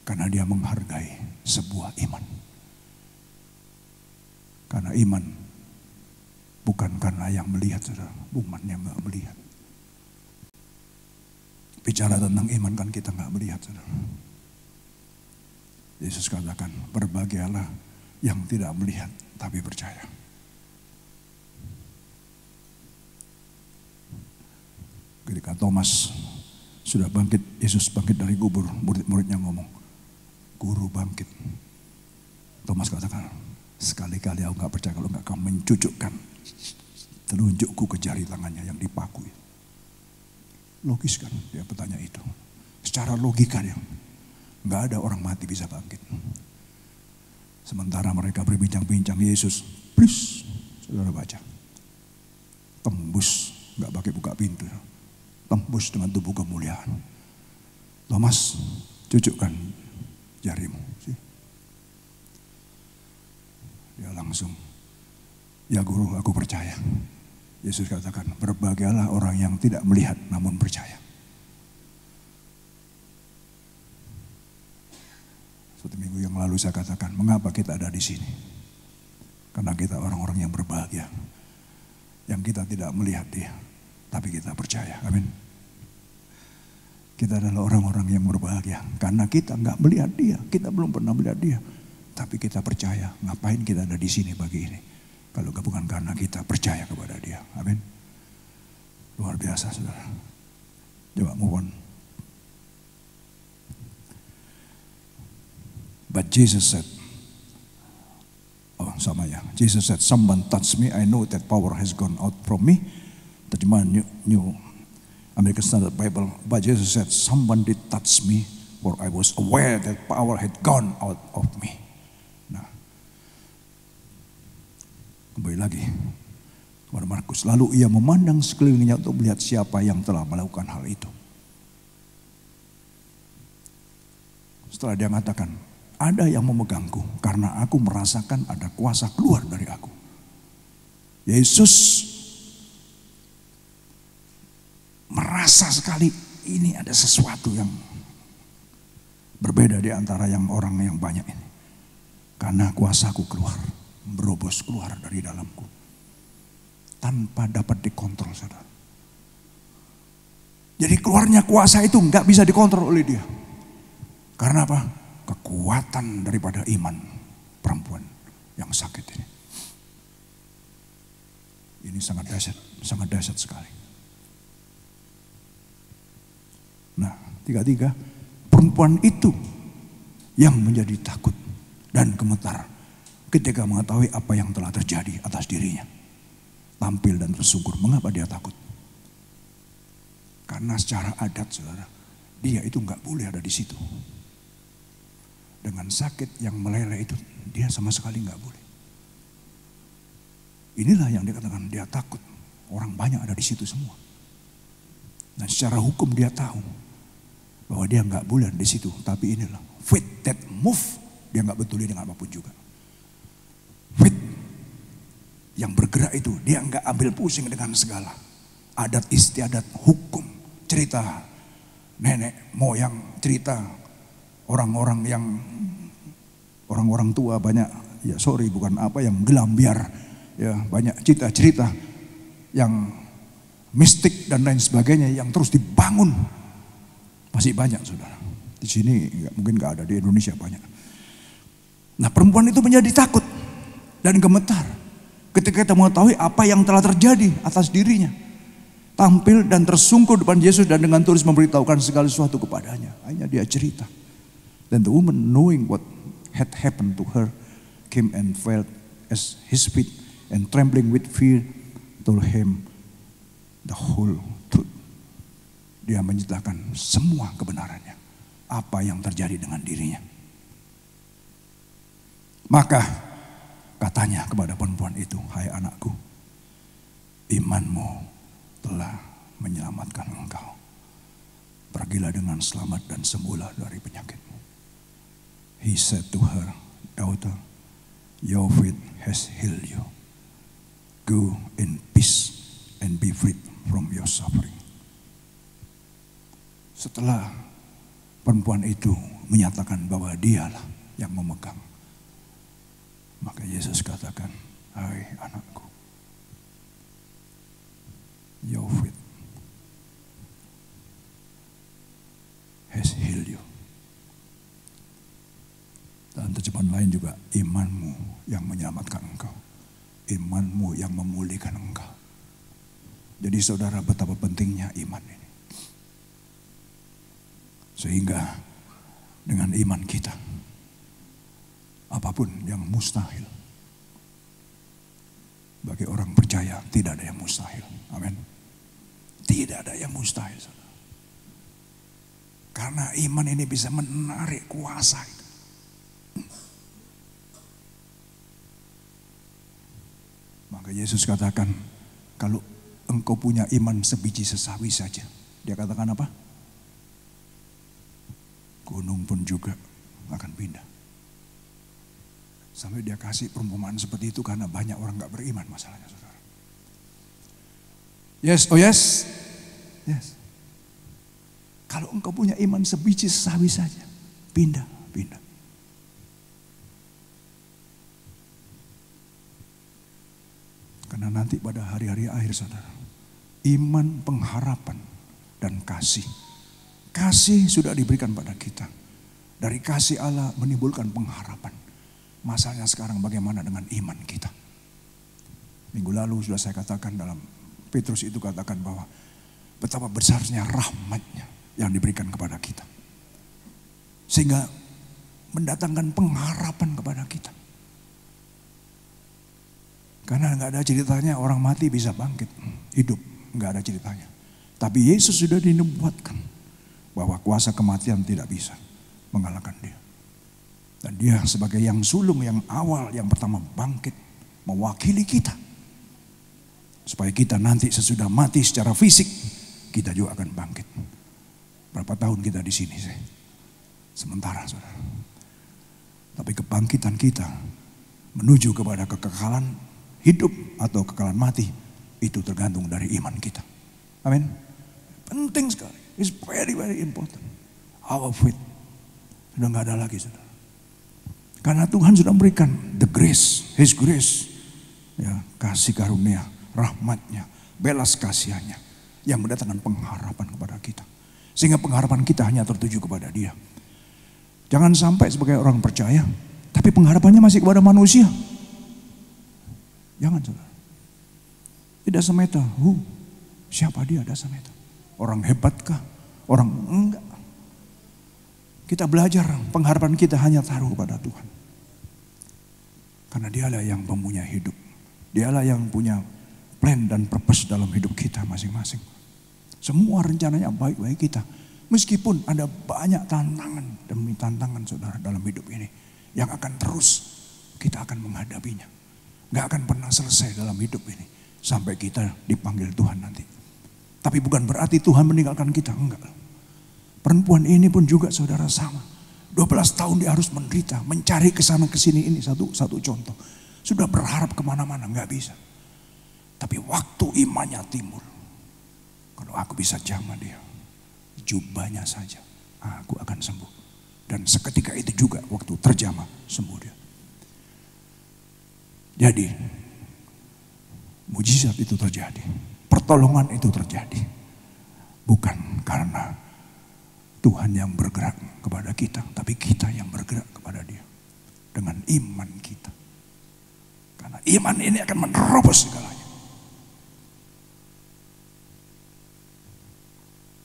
karena Dia menghargai sebuah iman. Karena iman bukan karena yang melihat, saudara. Iman yang gak melihat. Bicara tentang iman kan kita gak melihat, saudara. Yesus katakan, berbahagialah yang tidak melihat tapi percaya. Ketika Thomas sudah bangkit, Yesus bangkit dari kubur, murid-muridnya ngomong, Guru bangkit. Thomas katakan, sekali-kali aku gak percaya kalau gak kamu mencucukkan telunjukku ke jari tangannya yang dipaku. Logis kan dia bertanya itu. Secara logika dia, nggak ada orang mati bisa bangkit. Sementara mereka berbincang-bincang, Yesus, please, saudara baca, tembus, nggak pakai buka pintu, tembus dengan tubuh kemuliaan. Thomas, cucukkan jarimu. Dia langsung, ya guru, aku percaya. Yesus katakan, berbahagialah orang yang tidak melihat namun percaya. Suatu minggu yang lalu saya katakan, mengapa kita ada di sini? Karena kita orang-orang yang berbahagia. Yang kita tidak melihat dia, tapi kita percaya. Amin. Kita adalah orang-orang yang berbahagia. Karena kita nggak melihat dia, kita belum pernah melihat dia. Tapi kita percaya, ngapain kita ada di sini pagi ini? Kalau bukan karena kita percaya kepada dia. Amin. Luar biasa, saudara. Coba move on. But Jesus said, oh sama ya. Jesus said, someone touched me, I know that power has gone out from me. Terjemahan New American Standard Bible. But Jesus said, someone did touch me, for I was aware that power had gone out of me. Nah, kembali lagi kepada Markus. Lalu ia memandang sekelilingnya untuk melihat siapa yang telah melakukan hal itu. Setelah dia mengatakan, ada yang memegangku karena aku merasakan ada kuasa keluar dari aku. Yesus merasa sekali ini ada sesuatu yang berbeda di antara yang orang yang banyak ini. Karena kuasaku keluar, berobos keluar dari dalamku. Tanpa dapat dikontrol, saudara. Jadi keluarnya kuasa itu nggak bisa dikontrol oleh dia. Karena apa? Kekuatan daripada iman perempuan yang sakit ini. Ini sangat dahsyat sekali. Nah, tiga-tiga perempuan itu yang menjadi takut dan gemetar ketika mengetahui apa yang telah terjadi atas dirinya. Tampil dan tersungkur. Mengapa dia takut? Karena secara adat, saudara, dia itu nggak boleh ada di situ. Dengan sakit yang meleleh itu, dia sama sekali nggak boleh. Inilah yang dikatakan dia takut. Orang banyak ada di situ semua. Dan secara hukum dia tahu bahwa dia nggak boleh di situ. Tapi inilah faith that move, dia nggak betuli dengan apapun juga. Faith yang bergerak itu, dia nggak ambil pusing dengan segala adat istiadat, hukum, cerita nenek moyang, cerita orang-orang tua banyak, ya sorry bukan apa yang gelambiar, ya banyak cerita-cerita yang mistik dan lain sebagainya yang terus dibangun. Masih banyak, saudara. Di sini mungkin nggak ada, di Indonesia banyak. Nah, perempuan itu menjadi takut dan gemetar ketika kita mengetahui apa yang telah terjadi atas dirinya. Tampil dan tersungkur depan Yesus dan dengan tulus memberitahukan segala sesuatu kepadanya. Hanya dia cerita. Then the woman, knowing what had happened to her, came and fell at his feet and trembling with fear told him the whole truth. Dia menceritakan semua kebenarannya, apa yang terjadi dengan dirinya. Maka katanya kepada perempuan itu, hai anakku, imanmu telah menyelamatkan engkau. Pergilah dengan selamat dan sembuhlah dari penyakitmu. He said to her, daughter, your faith has healed you. Go in peace and be freed from your suffering. Setelah perempuan itu menyatakan bahwa dialah yang memegang, maka Yesus katakan, hai anakku, your faith has healed you. Dan terjemahan lain juga, imanmu yang menyelamatkan engkau. Imanmu yang memulihkan engkau. Jadi saudara, betapa pentingnya iman ini. Sehingga dengan iman kita, apapun yang mustahil, bagi orang percaya tidak ada yang mustahil. Amin. Tidak ada yang mustahil, saudara. Karena iman ini bisa menarik kuasa itu. Maka Yesus katakan, kalau engkau punya iman sebiji sesawi saja. Dia katakan apa? Gunung pun juga akan pindah. Sampai dia kasih perumpamaan seperti itu karena banyak orang gak beriman masalahnya, saudara. Yes, oh yes. Yes. Kalau engkau punya iman sebiji sesawi saja, pindah. Karena nanti pada hari-hari akhir, saudara, iman, pengharapan, dan kasih. Kasih sudah diberikan pada kita. Dari kasih Allah menimbulkan pengharapan. Masalahnya sekarang bagaimana dengan iman kita? Minggu lalu sudah saya katakan dalam Petrus itu katakan bahwa betapa besarnya rahmatnya yang diberikan kepada kita. Sehingga mendatangkan pengharapan kepada kita. Karena nggak ada ceritanya orang mati bisa bangkit, hidup, nggak ada ceritanya. Tapi Yesus sudah dinubuatkan bahwa kuasa kematian tidak bisa mengalahkan dia. Dan dia sebagai yang sulung, yang awal, yang pertama bangkit, mewakili kita. Supaya kita nanti sesudah mati secara fisik, kita juga akan bangkit. Berapa tahun kita di sini sih? Sementara, saudara. Tapi kebangkitan kita menuju kepada kekekalan hidup atau kekekalan mati, itu tergantung dari iman kita. Amin. Penting sekali. It's very, very important. Our faith. Sudah gak ada lagi, saudara. Karena Tuhan sudah memberikan the grace, His grace. Ya, kasih karunia, rahmatnya, belas kasihannya. Yang mendatangkan pengharapan kepada kita. Sehingga pengharapan kita hanya tertuju kepada Dia. Jangan sampai sebagai orang percaya, tapi pengharapannya masih kepada manusia. Jangan, saudara. Tidak semeta. Siapa dia Dasameta? Orang hebatkah? Orang enggak. Kita belajar pengharapan kita hanya taruh kepada Tuhan. Karena dialah yang mempunyai hidup. Dialah yang punya plan dan purpose dalam hidup kita masing-masing. Semua rencananya baik bagi kita. Meskipun ada banyak tantangan demi tantangan, saudara, dalam hidup ini. Yang akan terus kita akan menghadapinya. Gak akan pernah selesai dalam hidup ini. Sampai kita dipanggil Tuhan nanti. Tapi bukan berarti Tuhan meninggalkan kita. Enggak. Perempuan ini pun juga, saudara, sama. 12 tahun dia harus menderita. Mencari kesana kesini, ini satu contoh. Sudah berharap kemana-mana, gak bisa. Tapi waktu imannya timbul. Kalau aku bisa jamah dia, jubahnya saja, aku akan sembuh. Dan seketika itu juga waktu terjamah, sembuh dia. Jadi, mujizat itu terjadi. Pertolongan itu terjadi. Bukan karena Tuhan yang bergerak kepada kita, tapi kita yang bergerak kepada Dia. Dengan iman kita. Karena iman ini akan menerobos segalanya.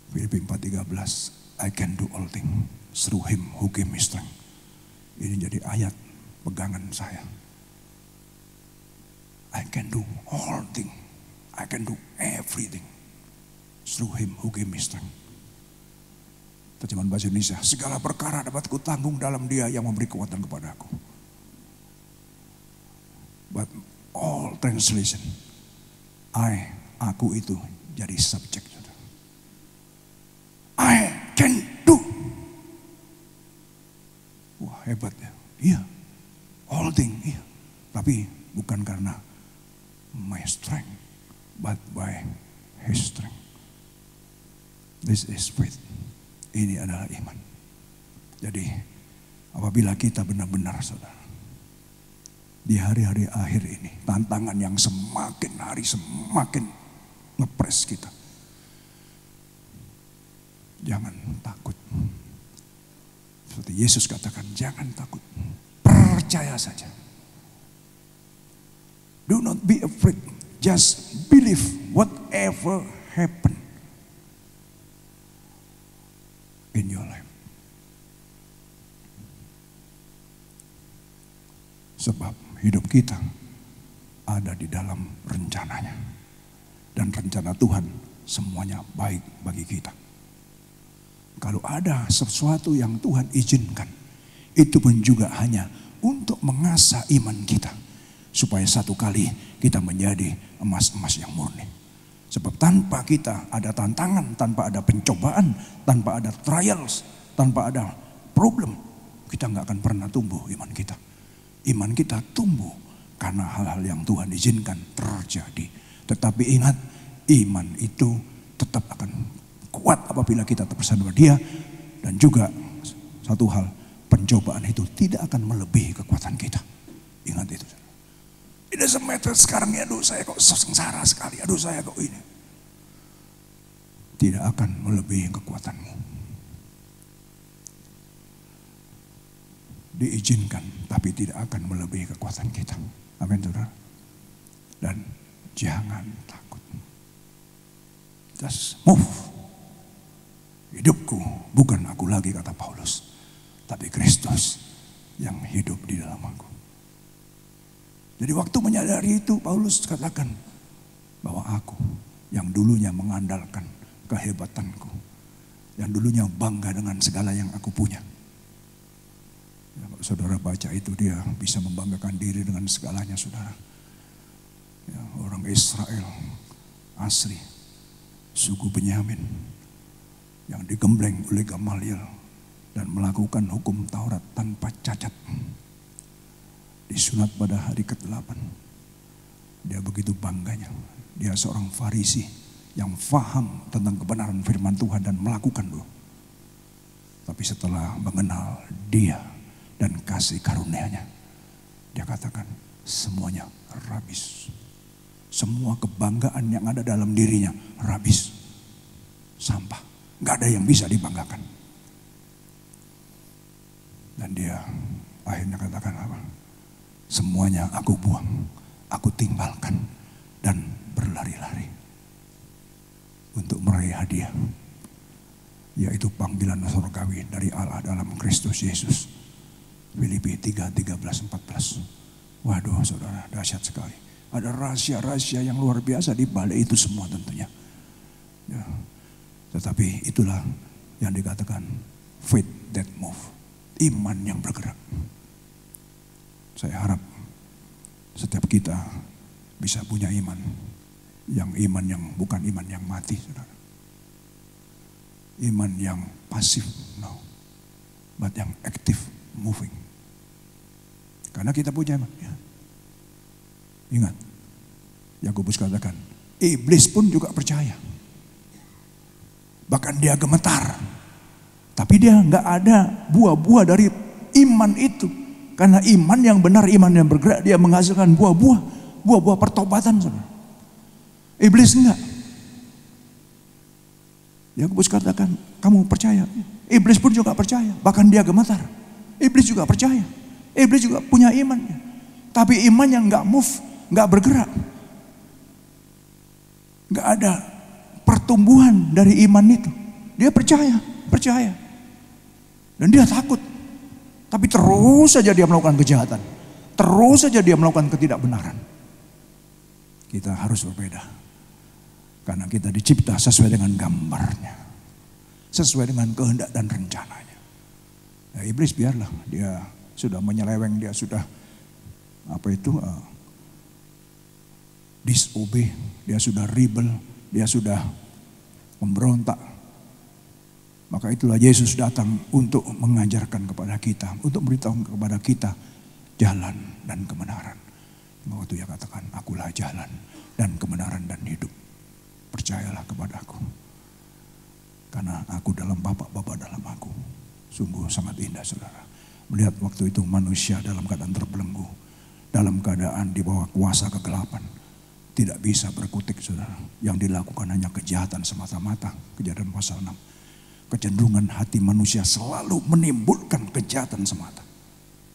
Filipi 4:13, I can do all things through Him who gave me strength. Ini jadi ayat pegangan saya. I can do all things. I can do everything through Him who gave me strength. Terjemahan bahasa Indonesia, segala perkara dapat kutanggung dalam Dia yang memberi kekuatan kepadaku. But all translation, aku itu jadi subjek. I can do. Wah, hebat ya. Iya, all thing, iya. Tapi bukan karena my strength, but by His strength. This is faith. Ini adalah iman. Jadi apabila kita benar-benar, saudara, di hari-hari akhir ini, tantangan yang semakin hari semakin ngepres kita, jangan takut. Seperti Yesus katakan, jangan takut, percaya saja. Do not be afraid, just believe whatever happen in your life. Sebab hidup kita ada di dalam rencananya. Dan rencana Tuhan semuanya baik bagi kita. Kalau ada sesuatu yang Tuhan izinkan, itu pun juga hanya untuk mengasah iman kita. Supaya satu kali kita menjadi emas-emas yang murni. Sebab tanpa kita ada tantangan, tanpa ada pencobaan, tanpa ada trials, tanpa ada problem, kita nggak akan pernah tumbuh iman kita. Iman kita tumbuh karena hal-hal yang Tuhan izinkan terjadi. Tetapi ingat, iman itu tetap akan kuat apabila kita bersama Dia. Dan juga satu hal, pencobaan itu tidak akan melebihi kekuatan kita. Ingat itu. Ini semester sekarang ya, aduh saya kok sengsara sekali, aduh saya kok ini. Tidak akan melebihi kekuatanmu. Diizinkan tapi tidak akan melebihi kekuatan kita. Amin saudara. Dan jangan takut. Just move. Hidupku bukan aku lagi, kata Paulus, tapi Kristus yang hidup di dalam aku. Jadi waktu menyadari itu, Paulus katakan bahwa aku yang dulunya mengandalkan kehebatanku, yang dulunya bangga dengan segala yang aku punya. Ya, kalau saudara baca itu, dia bisa membanggakan diri dengan segalanya, saudara. Ya, orang Israel asli, suku Benyamin, yang digembleng oleh Gamaliel dan melakukan hukum Taurat tanpa cacat. Disunat pada hari ke-8. Dia begitu bangganya. Dia seorang Farisi yang faham tentang kebenaran firman Tuhan dan melakukan itu. Tapi setelah mengenal Dia dan kasih karunia-Nya, dia katakan semuanya habis. Semua kebanggaan yang ada dalam dirinya habis. Sampah. Gak ada yang bisa dibanggakan. Dan dia akhirnya katakan apa? Semuanya aku buang, aku tinggalkan dan berlari-lari untuk meraih hadiah, yaitu panggilan surgawi dari Allah dalam Kristus Yesus. Filipi 3:13-14. Waduh saudara, dahsyat sekali. Ada rahasia-rahasia yang luar biasa di balik itu semua tentunya. Ya. Tetapi itulah yang dikatakan faith that move. Iman yang bergerak. Saya harap setiap kita bisa punya iman yang bukan iman yang mati, saudara. Iman yang pasif, no. But yang active, moving. Karena kita punya iman. Ya. Ingat, Yakobus katakan, iblis pun juga percaya. Bahkan dia gemetar. Tapi dia nggak ada buah-buah dari iman itu. Karena iman yang benar, iman yang bergerak, dia menghasilkan buah-buah pertobatan. Saudara. Iblis enggak. Yakobus katakan, kamu percaya? Iblis pun juga percaya. Bahkan dia gemetar. Iblis juga percaya. Iblis juga punya iman. Tapi iman yang nggak move, nggak bergerak. Nggak ada pertumbuhan dari iman itu. Dia percaya. Dan dia takut. Tapi terus saja dia melakukan kejahatan. Terus saja dia melakukan ketidakbenaran. Kita harus berbeda. Karena kita dicipta sesuai dengan gambarnya. Sesuai dengan kehendak dan rencananya. Ya, iblis biarlah. Dia sudah menyeleweng. Dia sudah disobey. Dia sudah rebel. Dia sudah memberontak. Maka itulah Yesus datang untuk mengajarkan kepada kita, untuk memberitahu kepada kita jalan dan kebenaran. Waktu dia katakan, akulah jalan dan kebenaran dan hidup. Percayalah kepadaku. Karena aku dalam Bapa, Bapa dalam aku. Sungguh sangat indah saudara. Melihat waktu itu manusia dalam keadaan terbelenggu. Dalam keadaan di bawah kuasa kegelapan. Tidak bisa berkutik saudara. Yang dilakukan hanya kejahatan semata-mata. Kejahatan pasal 6. Kecenderungan hati manusia selalu menimbulkan kejahatan semata.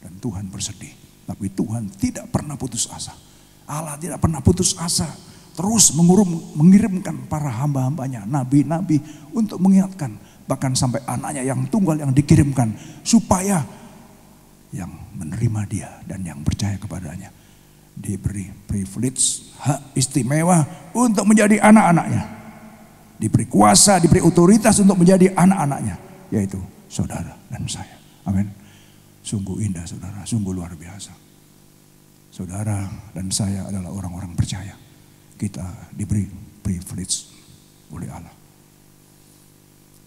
Dan Tuhan bersedih. Tapi Tuhan tidak pernah putus asa. Allah tidak pernah putus asa. Terus mengirimkan para hamba-hambanya, nabi-nabi untuk mengingatkan. Bahkan sampai anaknya yang tunggal yang dikirimkan. Supaya yang menerima dia dan yang percaya kepadanya. Diberi privilege, hak istimewa untuk menjadi anak-anaknya. Diberi kuasa, diberi otoritas untuk menjadi anak-anaknya. yaitu saudara dan saya. Amin. Sungguh indah saudara, sungguh luar biasa. Saudara dan saya adalah orang-orang percaya. Kita diberi privilege oleh Allah.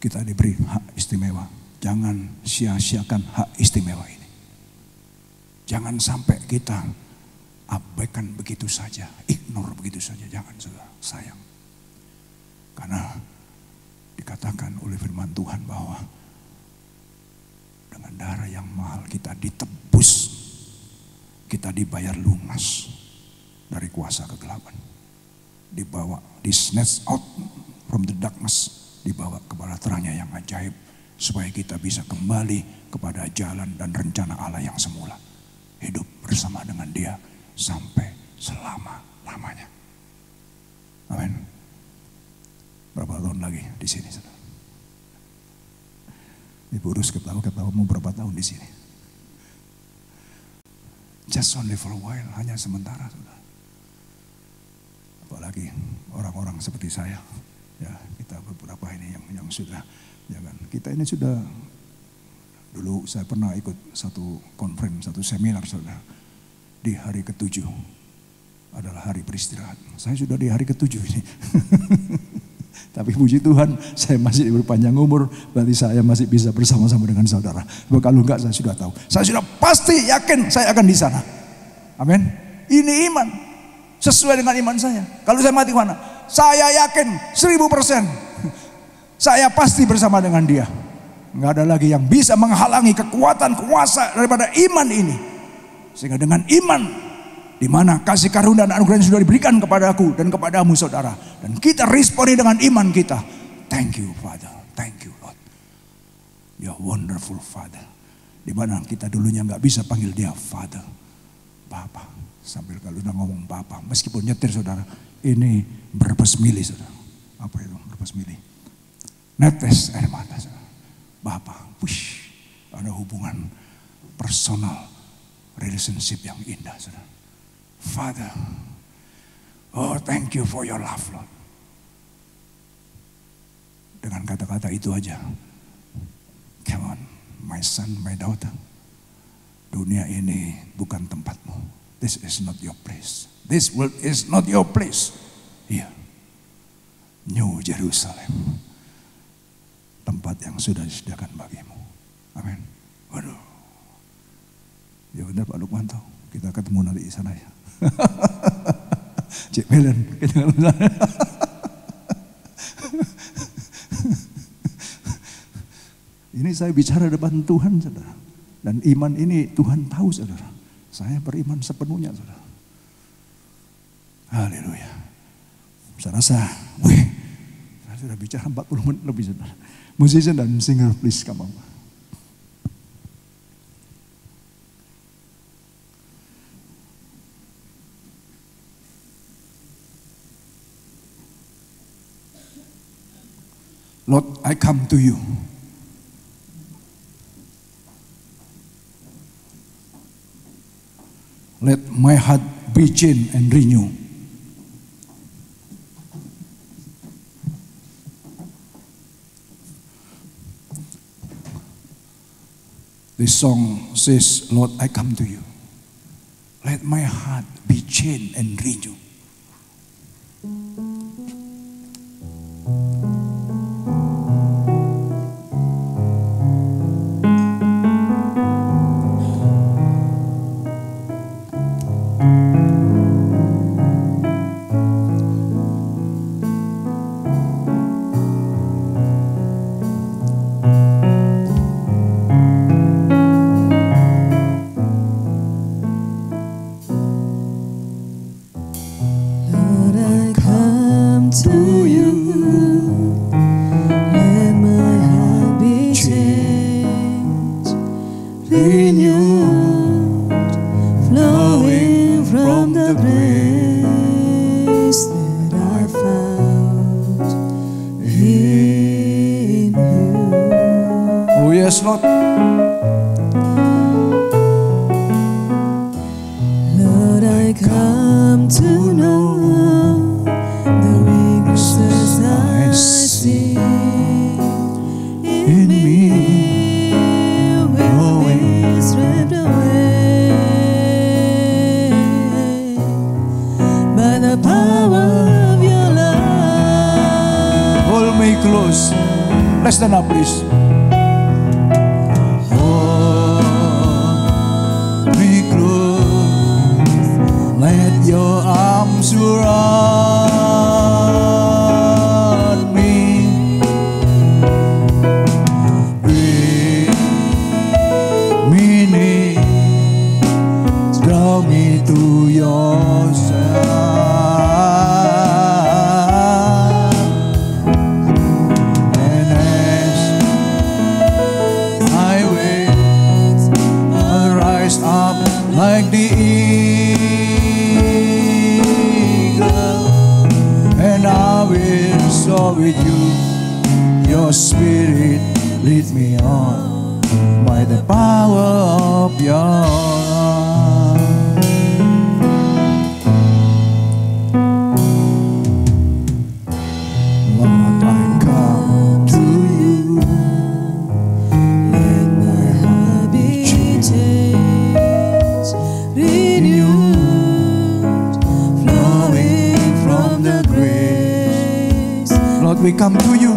Kita diberi hak istimewa. Jangan sia-siakan hak istimewa ini. Jangan sampai kita abaikan begitu saja, ignore begitu saja. Jangan saudara, sayang. Karena dikatakan oleh firman Tuhan bahwa dengan darah yang mahal kita ditebus, kita dibayar lunas dari kuasa kegelapan, dibawa, snatch out from the darkness, dibawa kepada terangnya yang ajaib, supaya kita bisa kembali kepada jalan dan rencana Allah yang semula, hidup bersama dengan Dia sampai selama-lamanya. Amin. Berapa tahun lagi di sini, saudara? Ibu Rus ketawa mau berapa tahun di sini? Just only for a while, hanya sementara, saudara. Apalagi orang-orang seperti saya, ya kita beberapa ini yang sudah, ya kan? Kita ini sudah, dulu saya pernah ikut satu conference, satu seminar, saudara. Di hari ke-7 adalah hari beristirahat. Saya sudah di hari ke-7 ini. Tapi puji Tuhan, saya masih berpanjang umur, berarti saya masih bisa bersama-sama dengan saudara. Kalau enggak, saya sudah tahu. Saya sudah pasti yakin saya akan di sana. Amin. Ini iman, sesuai dengan iman saya. Kalau saya mati mana? Saya yakin 1000%. Saya pasti bersama dengan Dia. Enggak ada lagi yang bisa menghalangi kekuatan kuasa daripada iman ini. Sehingga dengan iman, di mana kasih karunia dan anugerah yang sudah diberikan kepadaku dan kepadamu saudara, dan kita responi dengan iman kita. Thank you Father, thank you Lord, you wonderful Father. Di mana kita dulunya nggak bisa panggil Dia Father, Papa, sambil kalau udah ngomong Papa, meskipun nyetir saudara, ini berbes mili saudara. Apa itu berbes mili? Netes air mata saudara. Papa, push, ada hubungan personal, relationship yang indah saudara. Father, oh thank you for your love Lord. Dengan kata-kata itu aja, come on my son, my daughter, dunia ini bukan tempatmu. This is not your place. This world is not your place. Here, New Jerusalem, tempat yang sudah disediakan bagimu. Amin. Waduh, ya benar Pak Lukmanto, kita ketemu nanti di sana ya. Cik Melen, kita ketemu sana. Ini saya bicara depan Tuhan saudara. Dan iman ini Tuhan tahu saudara. Saya beriman sepenuhnya saudara. Haleluya. Saya rasa, saya sudah bicara 40 menit lebih saudara. Musician dan singer please come on. Lord, I come to you. Let my heart be changed and renewed. This song says, Lord, I come to you. Let my heart be changed and renewed. Yes, Lord. Lord, I come to know the weaknesses I see in me. close. Let's stand up, please. Hold me close. Let your arms surround me. Bring me near. Draw me to yourself. Like the eagle, and I will soar with you. Your spirit lead me on by the power of your arm. Lord, I come to you. Let my heart be changed. Flowing from the grace. Lord, we come to you.